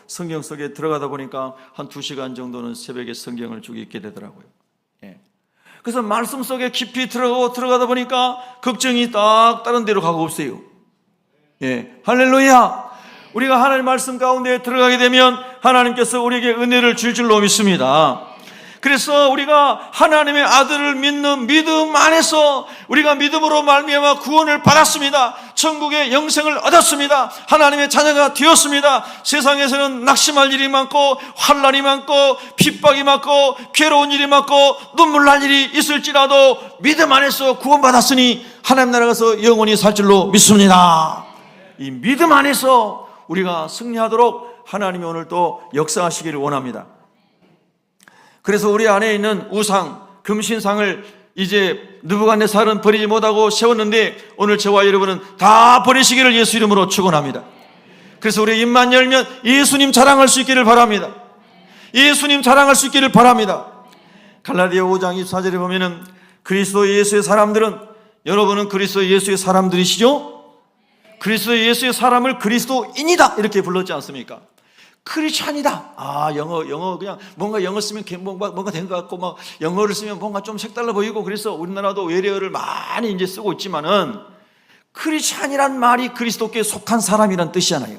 성경 속에 들어가다 보니까 한 2시간 정도는 새벽에 성경을 쭉 읽게 되더라고요. 그래서 말씀 속에 깊이 들어가다 보니까 걱정이 딱 다른 데로 가고 없어요. 할렐루야. 우리가 하나님 말씀 가운데 들어가게 되면 하나님께서 우리에게 은혜를 줄 줄로 믿습니다. 그래서 우리가 하나님의 아들을 믿는 믿음 안에서 우리가 믿음으로 말미암아 구원을 받았습니다. 천국의 영생을 얻었습니다. 하나님의 자녀가 되었습니다. 세상에서는 낙심할 일이 많고 환난이 많고 핍박이 많고 괴로운 일이 많고 눈물 날 일이 있을지라도 믿음 안에서 구원받았으니 하나님 나라 가서 영원히 살 줄로 믿습니다. 이 믿음 안에서 우리가 승리하도록 하나님이 오늘 또 역사하시기를 원합니다. 그래서 우리 안에 있는 우상, 금신상을 이제 느부갓네살은 버리지 못하고 세웠는데 오늘 저와 여러분은 다 버리시기를 예수 이름으로 축원합니다. 그래서 우리 입만 열면 예수님 자랑할 수 있기를 바랍니다. 예수님 자랑할 수 있기를 바랍니다. 갈라디아 5장 24절에 보면은 그리스도 예수의 사람들은, 여러분은 그리스도 예수의 사람들이시죠? 그리스도 예수의 사람을 그리스도인이다 이렇게 불렀지 않습니까? 크리스찬이다. 영어 그냥 뭔가 영어 쓰면 뭔가 된 것 같고, 막 영어를 쓰면 뭔가 좀 색달라 보이고, 그래서 우리나라도 외래어를 많이 이제 쓰고 있지만은 크리스찬이란 말이 그리스도께 속한 사람이란 뜻이잖아요.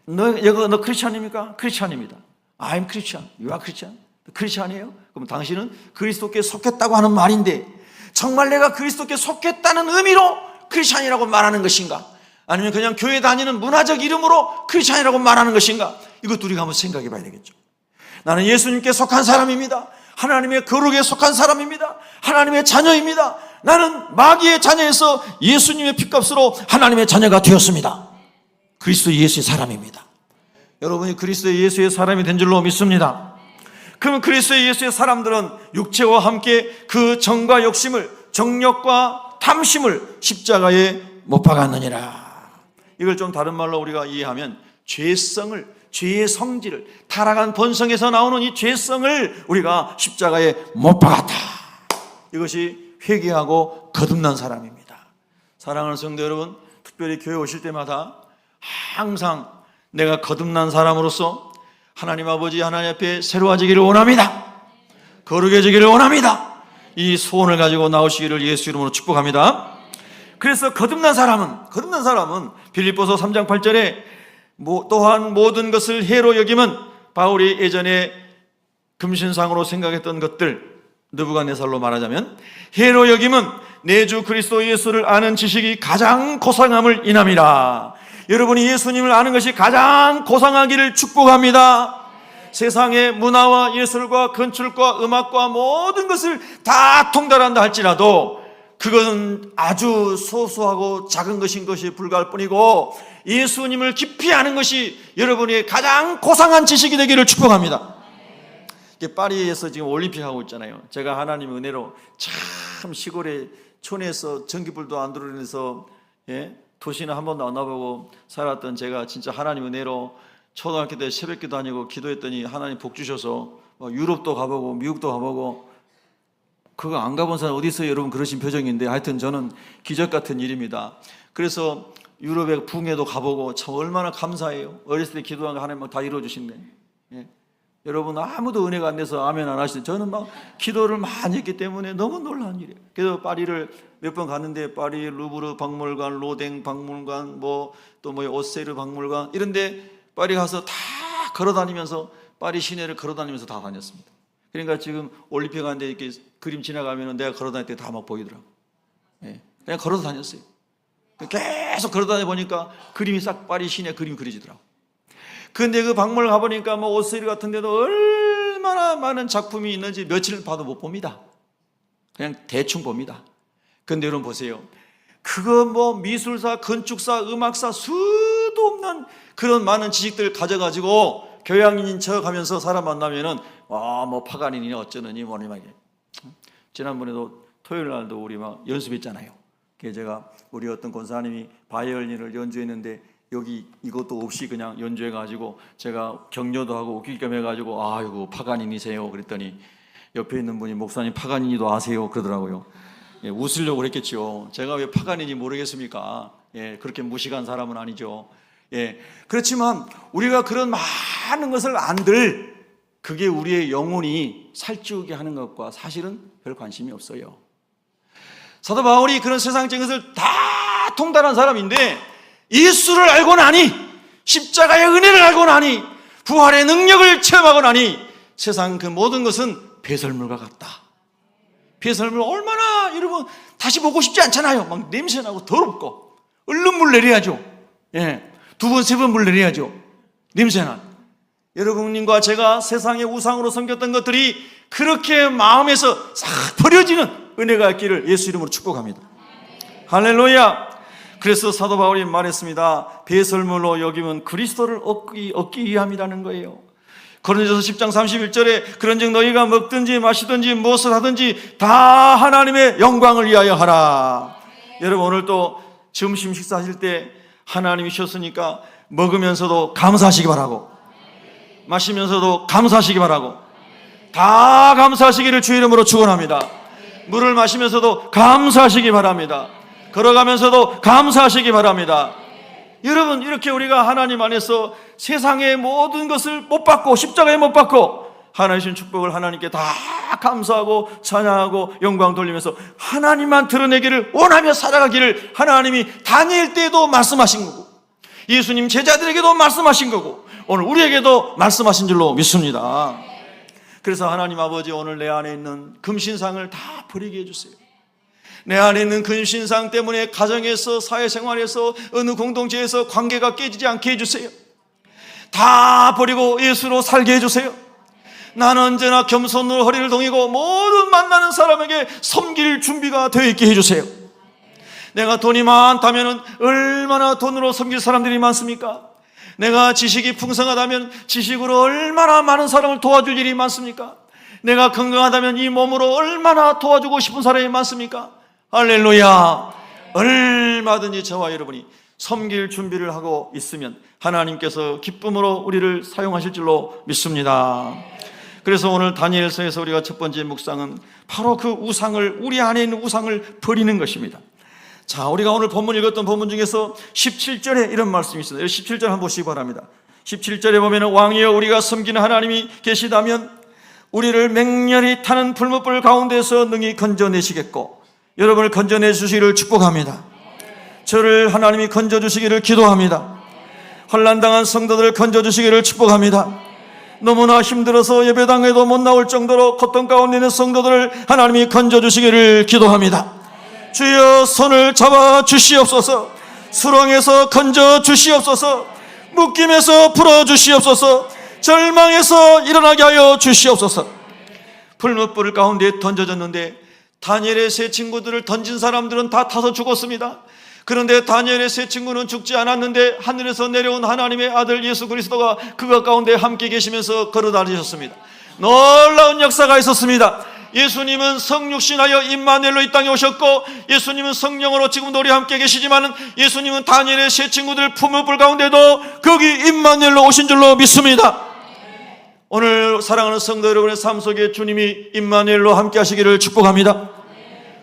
너 크리스찬입니까? 크리스찬입니다. I'm Christian. You are Christian. 크리스찬이에요? 그럼 당신은 그리스도께 속했다고 하는 말인데, 정말 내가 그리스도께 속했다는 의미로 크리스찬이라고 말하는 것인가? 아니면 그냥 교회 다니는 문화적 이름으로 크리스찬이라고 말하는 것인가? 이것도 우리가 한번 생각해 봐야 되겠죠. 나는 예수님께 속한 사람입니다. 하나님의 거룩에 속한 사람입니다. 하나님의 자녀입니다. 나는 마귀의 자녀에서 예수님의 피값으로 하나님의 자녀가 되었습니다. 그리스도 예수의 사람입니다. 여러분이 그리스도 예수의 사람이 된 줄로 믿습니다. 그러면 그리스도 예수의 사람들은 육체와 함께 그 정과 욕심을, 정욕과 탐심을 십자가에 못 박았느니라. 이걸 좀 다른 말로 우리가 이해하면 죄성을, 죄의 성질을, 타락한 본성에서 나오는 이 죄성을 우리가 십자가에 못 박았다. 이것이 회개하고 거듭난 사람입니다. 사랑하는 성도 여러분, 특별히 교회 오실 때마다 항상 내가 거듭난 사람으로서 하나님 아버지 하나님 앞에 새로워지기를 원합니다. 거룩해지기를 원합니다. 이 소원을 가지고 나오시기를 예수 이름으로 축복합니다. 그래서 거듭난 사람은 빌립보서 3장 8절에 또한 모든 것을 해로 여김은, 바울이 예전에 금신상으로 생각했던 것들, 느부갓네살로 말하자면 해로 여김은 내 주 그리스도 예수를 아는 지식이 가장 고상함을 인함이라. 여러분이 예수님을 아는 것이 가장 고상하기를 축복합니다. 세상의 문화와 예술과 건축과 음악과 모든 것을 다 통달한다 할지라도 그것은 아주 소소하고 작은 것인 것이 불과할 뿐이고, 예수님을 깊이 아는 것이 여러분의 가장 고상한 지식이 되기를 축복합니다. 파리에서 지금 올림픽 하고 있잖아요. 제가 하나님의 은혜로 참 시골에 촌에서 전기불도 안 들어오면서 도시는 한 번도 안 와보고 살았던 제가 진짜 하나님의 은혜로 초등학교 때 새벽기도 다니고 기도했더니 하나님 복 주셔서 유럽도 가보고 미국도 가보고, 그거 안 가본 사람 어디 있어요? 여러분 그러신 표정인데, 하여튼 저는 기적 같은 일입니다. 그래서 유럽의 붕에도 가보고 참 얼마나 감사해요. 어렸을 때 기도한 거 하나님 다 이루어주신대. 여러분 아무도 은혜가 안 돼서 아멘 안 하시는데 저는 막 기도를 많이 했기 때문에 너무 놀라운 일이에요. 그래서 파리를 몇 번 갔는데, 파리 루브르 박물관, 로댕 박물관, 또 오세르 박물관 이런데 파리 가서 다 걸어다니면서 파리 시내를 걸어다니면서 다 다녔습니다. 그러니까 지금 올림픽 하는데 이렇게 그림 지나가면 내가 걸어다닐 때 다 막 보이더라고. 그냥 걸어 다녔어요. 계속 걸어 다녀 보니까 그림이 싹 파리 시내 그림이 그려지더라고. 근데 그 박물관 가보니까 오스리 같은 데도 얼마나 많은 작품이 있는지 며칠 봐도 못 봅니다. 그냥 대충 봅니다. 근데 여러분 보세요. 그거 뭐 미술사, 건축사, 음악사 수도 없는 그런 많은 지식들 가져가지고 교양인인 척 하면서 사람 만나면은 뭐 파가니니 어쩌느니 뭐니 막. 지난번에도 토요일 날도 우리 막 연습했잖아요. 제가 우리 어떤 권사님이 바이올린을 연주했는데 여기 이것도 없이 그냥 연주해가지고 제가 격려도 하고 웃길 겸 해가지고 아이고 파가니니세요 그랬더니 옆에 있는 분이 목사님 파가니니도 아세요 그러더라고요. 예, 웃으려고 그랬겠죠. 제가 왜 파가니니 모르겠습니까? 예, 그렇게 무식한 사람은 아니죠. 예, 그렇지만 우리가 그런 많은 것을 안들 그게 우리의 영혼이 살찌우게 하는 것과 사실은 별 관심이 없어요. 사도 바울이 그런 세상적인 것을 다 통달한 사람인데 예수를 알고 나니, 십자가의 은혜를 알고 나니, 부활의 능력을 체험하고 나니 세상 그 모든 것은 배설물과 같다. 배설물 얼마나 여러분 다시 보고 싶지 않잖아요. 막 냄새나고 더럽고 얼른 물 내려야죠. 예, 2번, 3번 물 내려야죠. 냄새나. 여러분님과 제가 세상의 우상으로 섬겼던 것들이 그렇게 마음에서 싹 버려지는 은혜가 있기를 예수 이름으로 축복합니다. 할렐루야. 그래서 사도 바울이 말했습니다. 배설물로 여기면 그리스도를 얻기 위함이라는 거예요. 고린도서 10장 31절에 그런즉 너희가 먹든지 마시든지 무엇을 하든지 다 하나님의 영광을 위하여 하라. 여러분 오늘 또 점심 식사하실 때 하나님이 주셨으니까 먹으면서도 감사하시기 바라고, 마시면서도 감사하시기 바라고, 다 감사하시기를 주 이름으로 축원합니다. 물을 마시면서도 감사하시기 바랍니다. 걸어가면서도 감사하시기 바랍니다. 여러분 이렇게 우리가 하나님 안에서 세상의 모든 것을 못 받고 십자가에 못 받고 하나님 주신 축복을 하나님께 다 감사하고 찬양하고 영광 돌리면서 하나님만 드러내기를 원하며 살아가기를 하나님이 다니엘 때도 말씀하신 거고 예수님 제자들에게도 말씀하신 거고 오늘 우리에게도 말씀하신 줄로 믿습니다. 그래서 하나님 아버지 오늘 내 안에 있는 금신상을 다 버리게 해주세요. 내 안에 있는 근신상 때문에 가정에서 사회생활에서 어느 공동체에서 관계가 깨지지 않게 해주세요. 다 버리고 예수로 살게 해주세요. 나는 언제나 겸손으로 허리를 동이고 모든 만나는 사람에게 섬길 준비가 되어 있게 해주세요. 내가 돈이 많다면 얼마나 돈으로 섬길 사람들이 많습니까? 내가 지식이 풍성하다면 지식으로 얼마나 많은 사람을 도와줄 일이 많습니까? 내가 건강하다면 이 몸으로 얼마나 도와주고 싶은 사람이 많습니까? 할렐루야. 얼마든지 저와 여러분이 섬길 준비를 하고 있으면 하나님께서 기쁨으로 우리를 사용하실 줄로 믿습니다. 그래서 오늘 다니엘서에서 우리가 첫 번째 묵상은 바로 그 우상을, 우리 안에 있는 우상을 버리는 것입니다. 자, 우리가 오늘 본문 읽었던 본문 중에서 17절에 이런 말씀이 있습니다. 17절 한번 보시기 바랍니다. 17절에 보면 왕이여 우리가 섬기는 하나님이 계시다면 우리를 맹렬히 타는 불못불 가운데서 능히 건져내시겠고 여러분을 건져내 주시기를 축복합니다. 저를 하나님이 건져주시기를 기도합니다. 환난당한 성도들을 건져주시기를 축복합니다. 너무나 힘들어서 예배당에도 못 나올 정도로 고통 가운데 있는 성도들을 하나님이 건져주시기를 기도합니다. 주여 손을 잡아 주시옵소서. 수렁에서 건져 주시옵소서. 묶임에서 풀어 주시옵소서. 절망에서 일어나게 하여 주시옵소서. 불못불 가운데 던져졌는데 다니엘의 세 친구들을 던진 사람들은 다 타서 죽었습니다. 그런데 다니엘의 세 친구는 죽지 않았는데 하늘에서 내려온 하나님의 아들 예수 그리스도가 그가 가운데 함께 계시면서 걸어다니셨습니다. 놀라운 역사가 있었습니다. 예수님은 성육신하여 임마누엘로 이 땅에 오셨고 예수님은 성령으로 지금도 우리 함께 계시지만 예수님은 다니엘의 세 친구들 풀무불 가운데도 거기 임마누엘로 오신 줄로 믿습니다. 오늘 사랑하는 성도 여러분의 삶 속에 주님이 임마누엘로 함께 하시기를 축복합니다.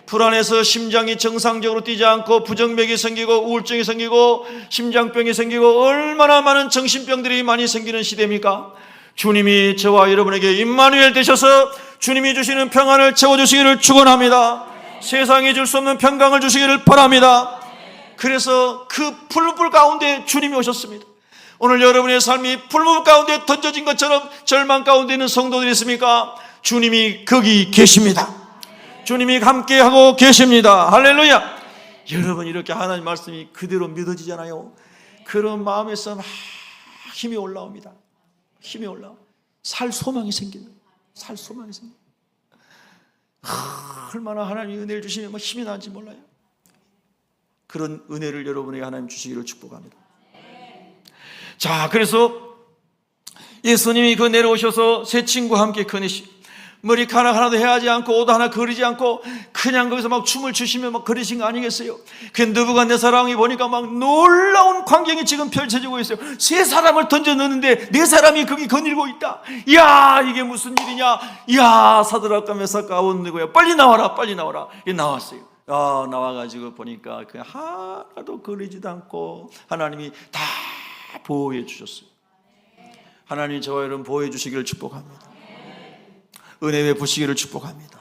불안해서 심장이 정상적으로 뛰지 않고 부정맥이 생기고 우울증이 생기고 심장병이 생기고 얼마나 많은 정신병들이 많이 생기는 시대입니까? 주님이 저와 여러분에게 임마누엘 되셔서 주님이 주시는 평안을 채워주시기를 축원합니다. 세상이 줄 수 없는 평강을 주시기를 바랍니다. 그래서 그 불불 가운데 주님이 오셨습니다. 오늘 여러분의 삶이 불불 가운데 던져진 것처럼 절망 가운데 있는 성도들이 있습니까? 주님이 거기 계십니다. 주님이 함께하고 계십니다. 할렐루야. 여러분 이렇게 하나님 말씀이 그대로 믿어지잖아요. 그런 마음에서 막 힘이 올라옵니다. 힘이 올라와 살 소망이 생깁니다. 살 수만 있습니다. 얼마나 하나님이 은혜를 주시면 힘이 나는지 몰라요. 그런 은혜를 여러분에게 하나님 주시기를 축복합니다. 자, 그래서 예수님이 그 내려오셔서 세 친구와 함께 머리카락 하나도 해하지 않고 옷 하나 거리지 않고 그냥 거기서 막 춤을 추시며 막 거리신 거 아니겠어요? 그 느부갓네살 왕이 보니까 막 놀라운 광경이 지금 펼쳐지고 있어요. 세 사람을 던져 넣는데 네 사람이 거기 거닐고 있다. 이야, 이게 무슨 일이냐? 이야, 사드락과 메삭과 아벳네고야, 빨리 나와라, 빨리 나와라. 이게 나왔어요. 나와가지고 보니까 그 하나도 거리지도 않고 하나님이 다 보호해 주셨어요. 하나님 저와 여러분 보호해 주시기를 축복합니다. 은혜 베푸시기를 축복합니다.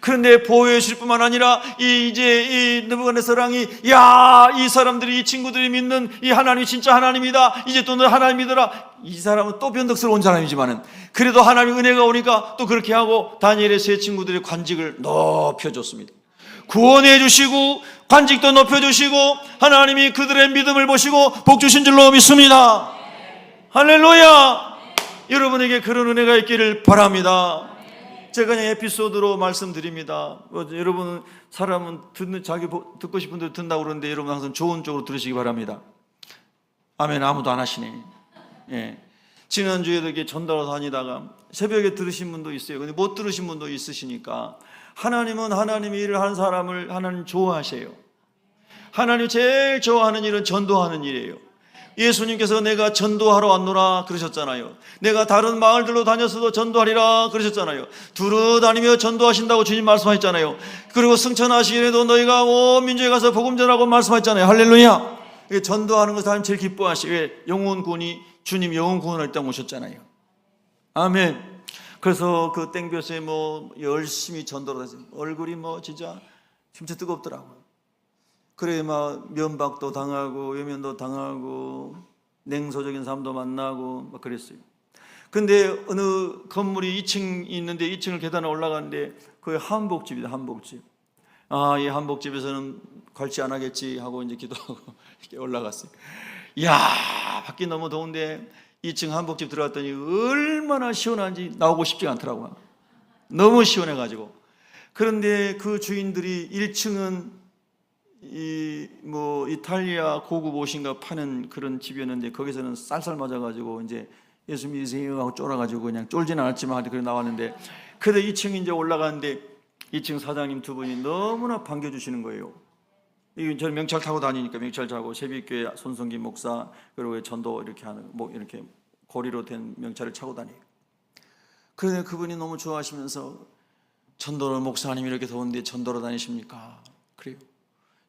그런데 보호해 주실 뿐만 아니라 이제 이 느부갓네살 왕이 이 사람들이, 이 친구들이 믿는 이 하나님이 진짜 하나님이다, 이제 또 너 하나님 믿어라. 이 사람은 또 변덕스러운 사람이지만은 그래도 하나님의 은혜가 오니까 또 그렇게 하고 다니엘의 세 친구들의 관직을 높여줬습니다. 구원해 주시고 관직도 높여주시고 하나님이 그들의 믿음을 보시고 복 주신 줄로 믿습니다. 할렐루야. 여러분에게 그런 은혜가 있기를 바랍니다. 제가 그냥 에피소드로 말씀드립니다. 여러분은 사람은 자기 듣고 싶은 대로 듣는다고 그러는데 여러분 항상 좋은 쪽으로 들으시기 바랍니다. 아멘. 아무도 안 하시네. 지난주에도 이렇게 전도로 다니다가 새벽에 들으신 분도 있어요. 근데 못 들으신 분도 있으시니까 하나님은 하나님의 일을 하는 사람을 하나님 좋아하세요. 하나님 제일 좋아하는 일은 전도하는 일이에요. 예수님께서 내가 전도하러 왔노라 그러셨잖아요. 내가 다른 마을들로 다녔어도 전도하리라 그러셨잖아요. 두루 다니며 전도하신다고 주님 말씀하셨잖아요. 그리고 승천하시기에도 너희가 온 민족에 가서 복음 전하고 말씀하셨잖아요. 할렐루야. 전도하는 것을 하나님 제일 기뻐하시고, 왜? 영혼군이 주님 영혼군을 일단 오셨잖아요. 아멘. 그래서 그 땡볕에 열심히 전도를 하세요. 얼굴이 진짜 뜨겁더라고요. 그래 막 면박도 당하고 외면도 당하고 냉소적인 사람도 만나고 막 그랬어요. 근데 어느 건물이 2층이 있는데 2층을 계단에 올라가는데 그게 한복집이다, 한복집. 이 한복집에서는 관치 안 하겠지 하고 이제 기도하고 이렇게 올라갔어요. 이야, 밖이 너무 더운데 2층 한복집 들어갔더니 얼마나 시원한지 나오고 싶지가 않더라고요. 너무 시원해가지고. 그런데 그 주인들이 1층은 이탈리아 고급 옷인가 파는 그런 집이었는데 거기서는 쌀쌀 맞아가지고 이제 예수 믿으세요 하고 쫄아가지고 그냥 쫄지는 않았지만 그래 나왔는데, 그래도 2층 이제 올라가는데 2층 사장님 두 분이 너무나 반겨주시는 거예요. 저는 명찰 타고 다니니까 명찰 타고 새벽교회 손성기 목사 그리고 전도 이렇게 하는 이렇게 고리로 된 명찰을 차고 다녀요. 그런데 그분이 너무 좋아하시면서 전도로 목사님 이렇게 더운데 전도로 다니십니까? 그래요.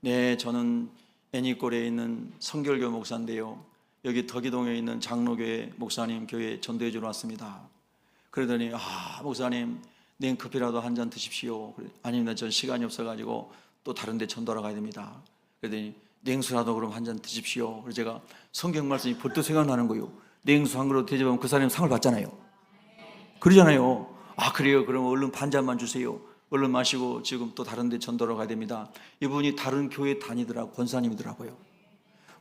네, 저는 애니골에 있는 성결교 목사인데요, 여기 덕이동에 있는 장로교회 목사님 교회 전도해 주러 왔습니다. 그러더니 목사님 냉커피라도 한 잔 드십시오. 아닙니다, 전 시간이 없어가지고 또 다른 데 전도하러 가야 됩니다. 그러더니 냉수라도 그럼 한 잔 드십시오. 그래서 제가 성경 말씀이 벌떡 생각나는 거예요. 냉수 한 그릇 대접하면 그 사람이 상을 받잖아요. 그러잖아요. 그래요, 그럼 얼른 반 잔만 주세요. 얼른 마시고 지금 또 다른 데 전도하러 가야 됩니다. 이분이 다른 교회 다니더라고, 권사님이더라고요.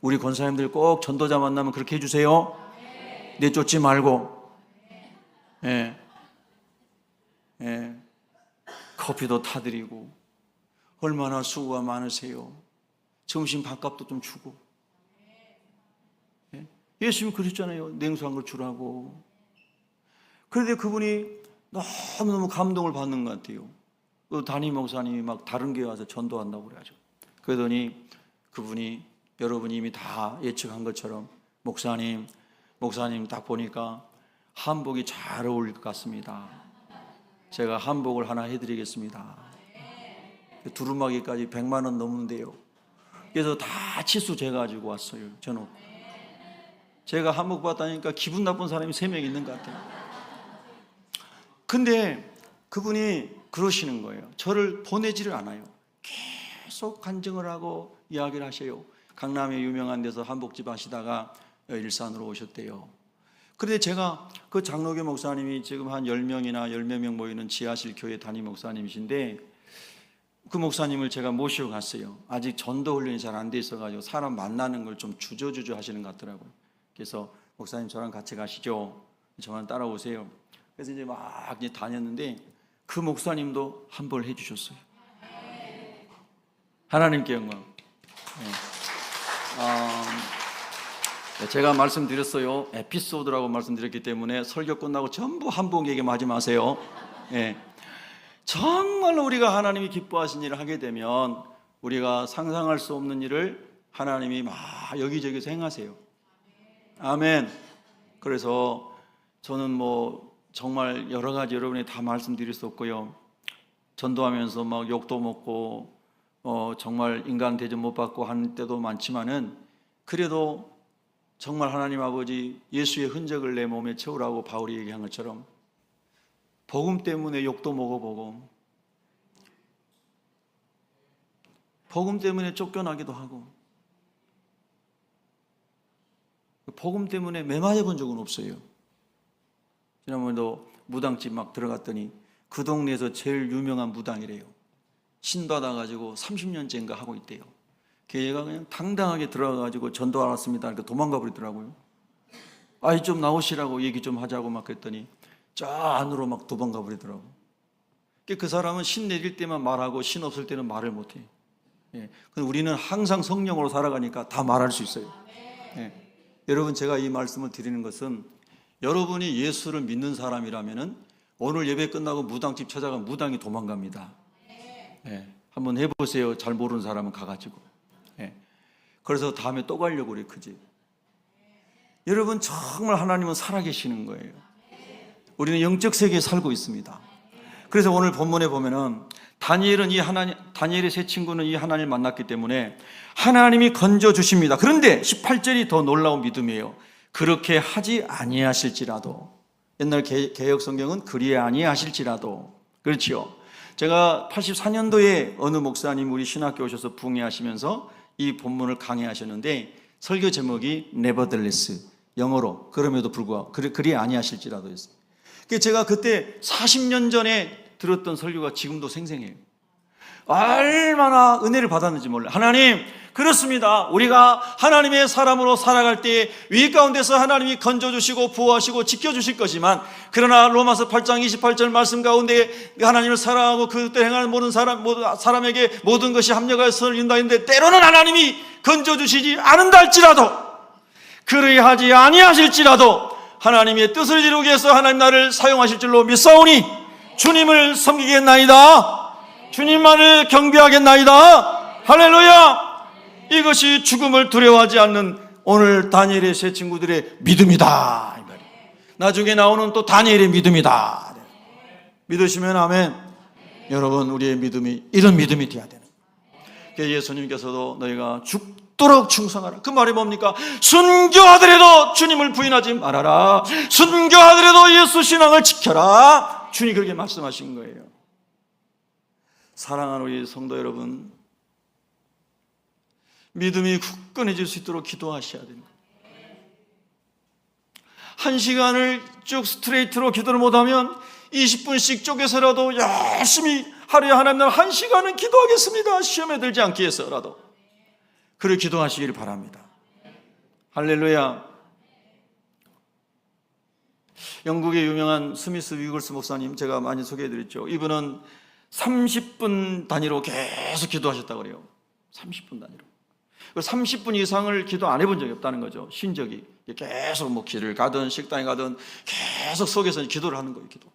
우리 권사님들 꼭 전도자 만나면 그렇게 해주세요. 내쫓지 말고. 커피도 타드리고. 얼마나 수고가 많으세요. 점심 밥값도 좀 주고. 예수님이 그러셨잖아요. 냉수 한 걸 주라고. 그런데 그분이 너무너무 감동을 받는 것 같아요. 그 담임 목사님이 막 다른 교회 와서 전도한다고 그래가지고. 그러더니 그분이, 여러분이 이미 다 예측한 것처럼 목사님 딱 보니까 한복이 잘 어울릴 것 같습니다. 제가 한복을 하나 해드리겠습니다. 두루마기까지 100만 원 넘는데요. 그래서 다 치수 재가지고 왔어요. 저는 제가 한복 받다니까 기분 나쁜 사람이 3명 있는 것 같아요. 근데 그분이 그러시는 거예요. 저를 보내지를 않아요. 계속 간증을 하고 이야기를 하셔요. 강남에 유명한 데서 한복집 하시다가 일산으로 오셨대요. 그런데 제가 그 장로교 목사님이 지금 한 10명이나 10몇 명 모이는 지하실 교회 담임 목사님이신데, 그 목사님을 제가 모시고 갔어요. 아직 전도 훈련이 잘 안 돼 있어가지고 사람 만나는 걸 좀 주저주저 하시는 것 같더라고요. 그래서 목사님 저랑 같이 가시죠. 저만 따라오세요. 그래서 이제 막 이제 다녔는데 그 목사님도 환불을 해주셨어요. 하나님께 영광. 제가 말씀드렸어요. 에피소드라고 말씀드렸기 때문에 설교 끝나고 전부 한복 얘기하지 마세요. 정말로 우리가 하나님이 기뻐하신 일을 하게 되면 우리가 상상할 수 없는 일을 하나님이 막 여기저기서 행하세요. 아멘. 그래서 저는 뭐 정말 여러 가지 여러분이 다 말씀드릴 수 없고요. 전도하면서 막 욕도 먹고 정말 인간 대접 못 받고 하는 때도 많지만은 그래도 정말 하나님 아버지 예수의 흔적을 내 몸에 채우라고 바울이 얘기한 것처럼 복음 때문에 욕도 먹어보고 복음 때문에 쫓겨나기도 하고 복음 때문에 매 맞아 본 적은 없어요. 지난번에도 무당집 막 들어갔더니 그 동네에서 제일 유명한 무당이래요. 신받아가지고 30년째인가 하고 있대요. 걔가 그냥 당당하게 들어가가지고 전도 안 왔습니다. 그러니까 도망가 버리더라고요. 아이 좀 나오시라고 얘기 좀 하자고 막 그랬더니 저 안으로 막 도망가 버리더라고. 그 사람은 신 내릴 때만 말하고 신 없을 때는 말을 못해. 우리는 항상 성령으로 살아가니까 다 말할 수 있어요. 여러분, 제가 이 말씀을 드리는 것은 여러분이 예수를 믿는 사람이라면은 오늘 예배 끝나고 무당집 찾아가면 무당이 도망갑니다. 한번 해보세요. 잘 모르는 사람은 가가지고. 그래서 다음에 또 가려고 그래, 그 집. 여러분, 정말 하나님은 살아계시는 거예요. 우리는 영적 세계에 살고 있습니다. 그래서 오늘 본문에 보면은 다니엘의 세 친구는 이 하나님을 만났기 때문에 하나님이 건져 주십니다. 그런데 18절이 더 놀라운 믿음이에요. 그렇게 하지 아니하실지라도. 옛날 개역 성경은 그리 아니하실지라도. 그렇죠. 제가 84년도에 어느 목사님 우리 신학교 오셔서 붕해하시면서 이 본문을 강해하셨는데 설교 제목이 Nevertheless, 영어로 그럼에도 불구하고 그리 아니하실지라도 했어요. 제가 그때 40년 전에 들었던 설교가 지금도 생생해요. 얼마나 은혜를 받았는지 몰라요. 하나님, 그렇습니다. 우리가 하나님의 사람으로 살아갈 때 위 가운데서 하나님이 건져주시고 보호하시고 지켜주실 것이지만, 그러나 로마서 8장 28절 말씀 가운데 하나님을 사랑하고 그때 행하는 모든 사람에게 모든 것이 합력하여 선을 이룬다 했는데, 때로는 하나님이 건져주시지 않은다 할지라도, 그리하지 아니하실지라도 하나님의 뜻을 이루기 위해서 하나님 나를 사용하실 줄로 믿사오니 주님을 섬기겠나이다. 주님만을 경배하겠나이다. 할렐루야. 이것이 죽음을 두려워하지 않는 오늘 다니엘의 세 친구들의 믿음이다, 이 말이에요. 나중에 나오는 또 다니엘의 믿음이다. 믿으시면 아멘. 여러분, 우리의 믿음이 이런 믿음이 되어야 되는 거예요. 예수님께서도 너희가 죽도록 충성하라. 그 말이 뭡니까? 순교하더라도 주님을 부인하지 말아라. 순교하더라도 예수 신앙을 지켜라. 주님이 그렇게 말씀하신 거예요. 사랑하는 우리 성도 여러분, 믿음이 굳건해질 수 있도록 기도하셔야 됩니다. 한 시간을 쭉 스트레이트로 기도를 못하면 20분씩 쪼개서라도 열심히 하루에 하나님 나라 한 시간은 기도하겠습니다. 시험에 들지 않기 위해서라도 그렇게 기도하시기를 바랍니다. 할렐루야. 영국의 유명한 스미스 위글스 목사님 제가 많이 소개해드렸죠. 이분은 30분 단위로 계속 기도하셨다고 그래요. 30분 단위로. 30분 이상을 기도 안 해본 적이 없다는 거죠. 신적이 계속 뭐 길을 가든 식당에 가든 계속 속에서 기도를 하는 거예요. 기도.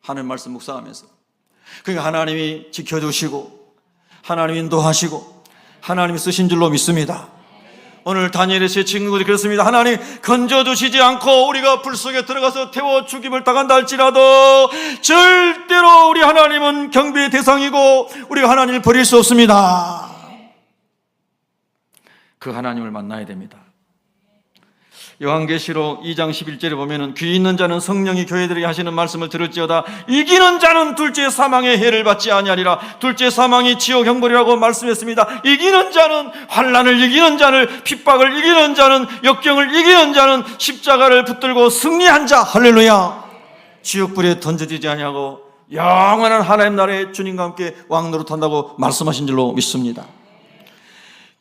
하나님 말씀 묵상하면서. 그러니까 하나님이 지켜주시고 하나님 인도하시고 하나님이 쓰신 줄로 믿습니다. 오늘 다니엘의 세 친구들이 그렇습니다. 하나님 건져주시지 않고 우리가 불 속에 들어가서 태워 죽임을 당한다 할지라도 절대로 우리 하나님은 경배의 대상이고 우리가 하나님을 버릴 수 없습니다. 그 하나님을 만나야 됩니다. 요한계시록 2장 11절에 보면은 귀 있는 자는 성령이 교회들에게 하시는 말씀을 들을지어다. 이기는 자는 둘째 사망의 해를 받지 아니하리라. 둘째 사망이 지옥 형벌이라고 말씀했습니다. 이기는 자는, 환난을 이기는 자는, 핍박을 이기는 자는, 역경을 이기는 자는, 십자가를 붙들고 승리한 자. 할렐루야. 지옥불에 던져지지 아니하고 영원한 하나님 나라의 주님과 함께 왕노릇한다고 말씀하신 줄로 믿습니다.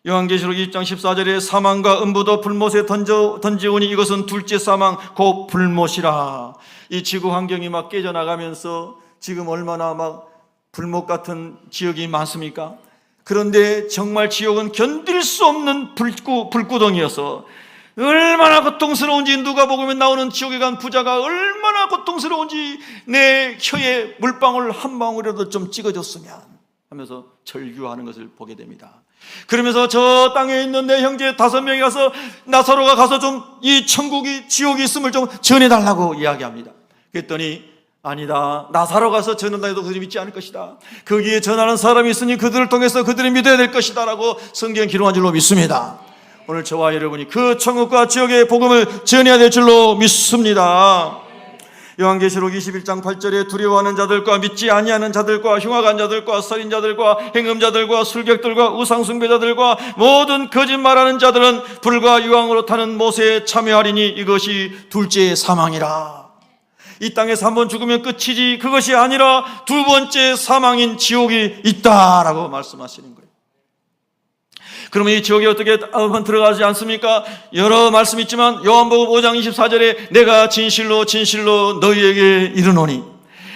요한계시록 2장 14절에 사망과 음부도 불못에 던지오니 이것은 둘째 사망 곧 불못이라. 이 지구 환경이 막 깨져나가면서 지금 얼마나 막 불목 같은 지역이 많습니까? 그런데 정말 지옥은 견딜 수 없는 불구덩이여서 얼마나 고통스러운지, 누가 복음에 나오는 지옥에 간 부자가 얼마나 고통스러운지 내 혀에 물방울 한 방울이라도 좀 찍어줬으면 하면서 절규하는 것을 보게 됩니다. 그러면서 저 땅에 있는 내 형제 5명이 가서 나사로가 가서 좀 이 천국이 지옥이 있음을 좀 전해달라고 이야기합니다. 그랬더니 아니다, 나사로 가서 전한다 해도 그들이 믿지 않을 것이다. 거기에 전하는 사람이 있으니 그들을 통해서 그들이 믿어야 될 것이다 라고 성경 기록한 줄로 믿습니다. 오늘 저와 여러분이 그 천국과 지옥의 복음을 전해야 될 줄로 믿습니다. 요한계시록 21장 8절에 두려워하는 자들과 믿지 아니하는 자들과 흉악한 자들과 살인자들과 행음자들과 술객들과 우상숭배자들과 모든 거짓말하는 자들은 불과 유황으로 타는 못에 참여하리니 이것이 둘째 사망이라. 이 땅에서 한 번 죽으면 끝이지 그것이 아니라 두 번째 사망인 지옥이 있다라고 말씀하시는 거예요. 그러면 이 지옥에 어떻게 한번 들어가지 않습니까? 여러 말씀이 있지만 요한복음 5장 24절에 내가 진실로 진실로 너희에게 이르노니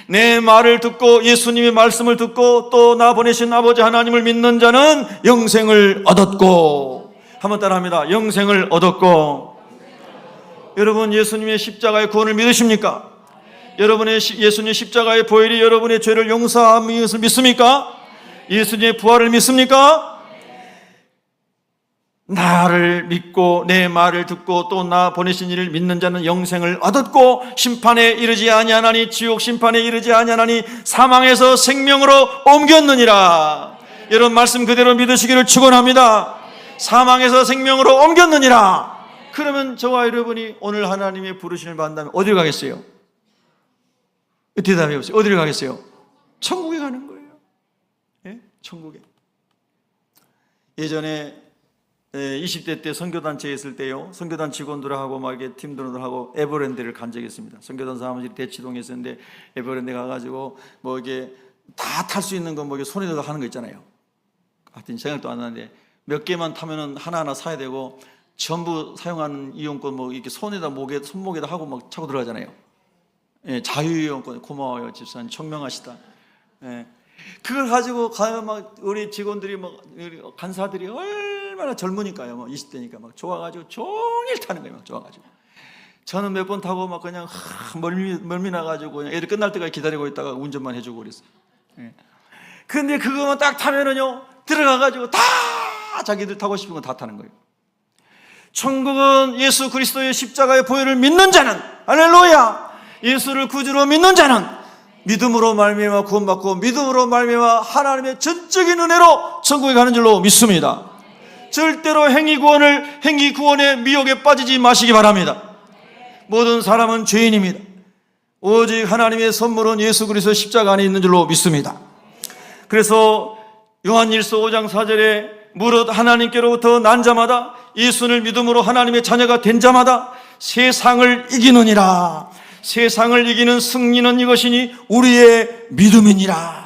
내 말을 듣고 예수님의 말씀을 듣고 또 나 보내신 아버지 하나님을 믿는 자는 영생을 얻었고, 한번 따라합니다. 영생을 얻었고. 여러분 예수님의 십자가의 구원을 믿으십니까? 여러분의 예수님의 십자가의 보혈이 여러분의 죄를 용서하는 것을 믿습니까? 예수님의 부활을 믿습니까? 나를 믿고 내 말을 듣고 또 나 보내신 이를 믿는 자는 영생을 얻었고 심판에 이르지 아니하나니 지옥 심판에 이르지 아니하나니 사망에서 생명으로 옮겼느니라. 여러분 말씀 그대로 믿으시기를 축원합니다. 사망에서 생명으로 옮겼느니라. 그러면 저와 여러분이 오늘 하나님의 부르심을 받는다면 어디로 가겠어요? 대답해 보세요. 어디로 가겠어요? 천국에 가는 거예요. 예? 천국에. 예전에 20대 때 선교단체에 있을 때요, 선교단 직원들하고 막 이렇게 팀들하고 에버랜드를 간 적이 있습니다. 선교단 사무실이 대치동에 있었는데 에버랜드 가가지고 뭐 이게 다 탈 수 있는 거 뭐 손에다 하는 거 있잖아요. 하여튼 생각도 안 나는데 몇 개만 타면은 하나하나 사야 되고 전부 사용하는 이용권 뭐 이렇게 손에다 손목에다 하고 막 차고 들어가잖아요. 예, 자유이용권. 고마워요 집사님, 청명하시다. 예. 그걸 가지고 가면 막 우리 직원들이 막 간사들이 얼마나 젊으니까요, 막 20대니까 막 좋아가지고 종일 타는 거예요, 막 좋아가지고. 저는 몇 번 타고 막 그냥 멀미 나가지고 그냥 애들 끝날 때까지 기다리고 있다가 운전만 해주고 그랬어요. 예. 근데 그거만 딱 타면은요, 들어가가지고 다 자기들 타고 싶은 건 다 타는 거예요. 천국은 예수 그리스도의 십자가의 보혈을 믿는 자는, 할렐루야, 예수를 구주로 믿는 자는 믿음으로 말미암아 구원받고 믿음으로 말미암아 하나님의 전적인 은혜로 천국에 가는 줄로 믿습니다. 절대로 행위 구원의 미혹에 빠지지 마시기 바랍니다. 모든 사람은 죄인입니다. 오직 하나님의 선물은 예수 그리스도의 십자가 안에 있는 줄로 믿습니다. 그래서 요한일서 5장 4절에 무릇 하나님께로부터 난 자마다 예수를 믿음으로 하나님의 자녀가 된 자마다 세상을 이기느니라. 세상을 이기는 승리는 이것이니 우리의 믿음이니라.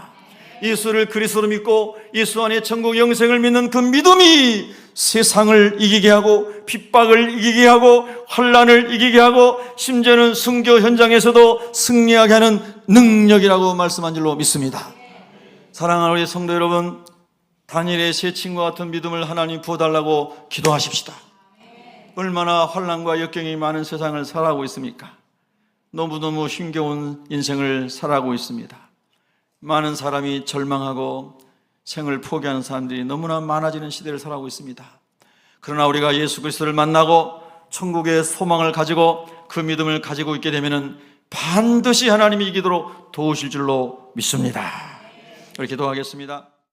예수를 그리스도로 믿고 예수 안에 천국 영생을 믿는 그 믿음이 세상을 이기게 하고 핍박을 이기게 하고 환난을 이기게 하고 심지어는 순교 현장에서도 승리하게 하는 능력이라고 말씀한 줄로 믿습니다. 사랑하는 우리 성도 여러분, 다니엘의 세 친구와 같은 믿음을 하나님 부어달라고 기도하십시다. 얼마나 환난과 역경이 많은 세상을 살아가고 있습니까? 너무너무 힘겨운 인생을 살아가고 있습니다. 많은 사람이 절망하고 생을 포기하는 사람들이 너무나 많아지는 시대를 살아가고 있습니다. 그러나 우리가 예수 그리스도를 만나고 천국의 소망을 가지고 그 믿음을 가지고 있게 되면 반드시 하나님이 이기도록 도우실 줄로 믿습니다. 우리 기도하겠습니다.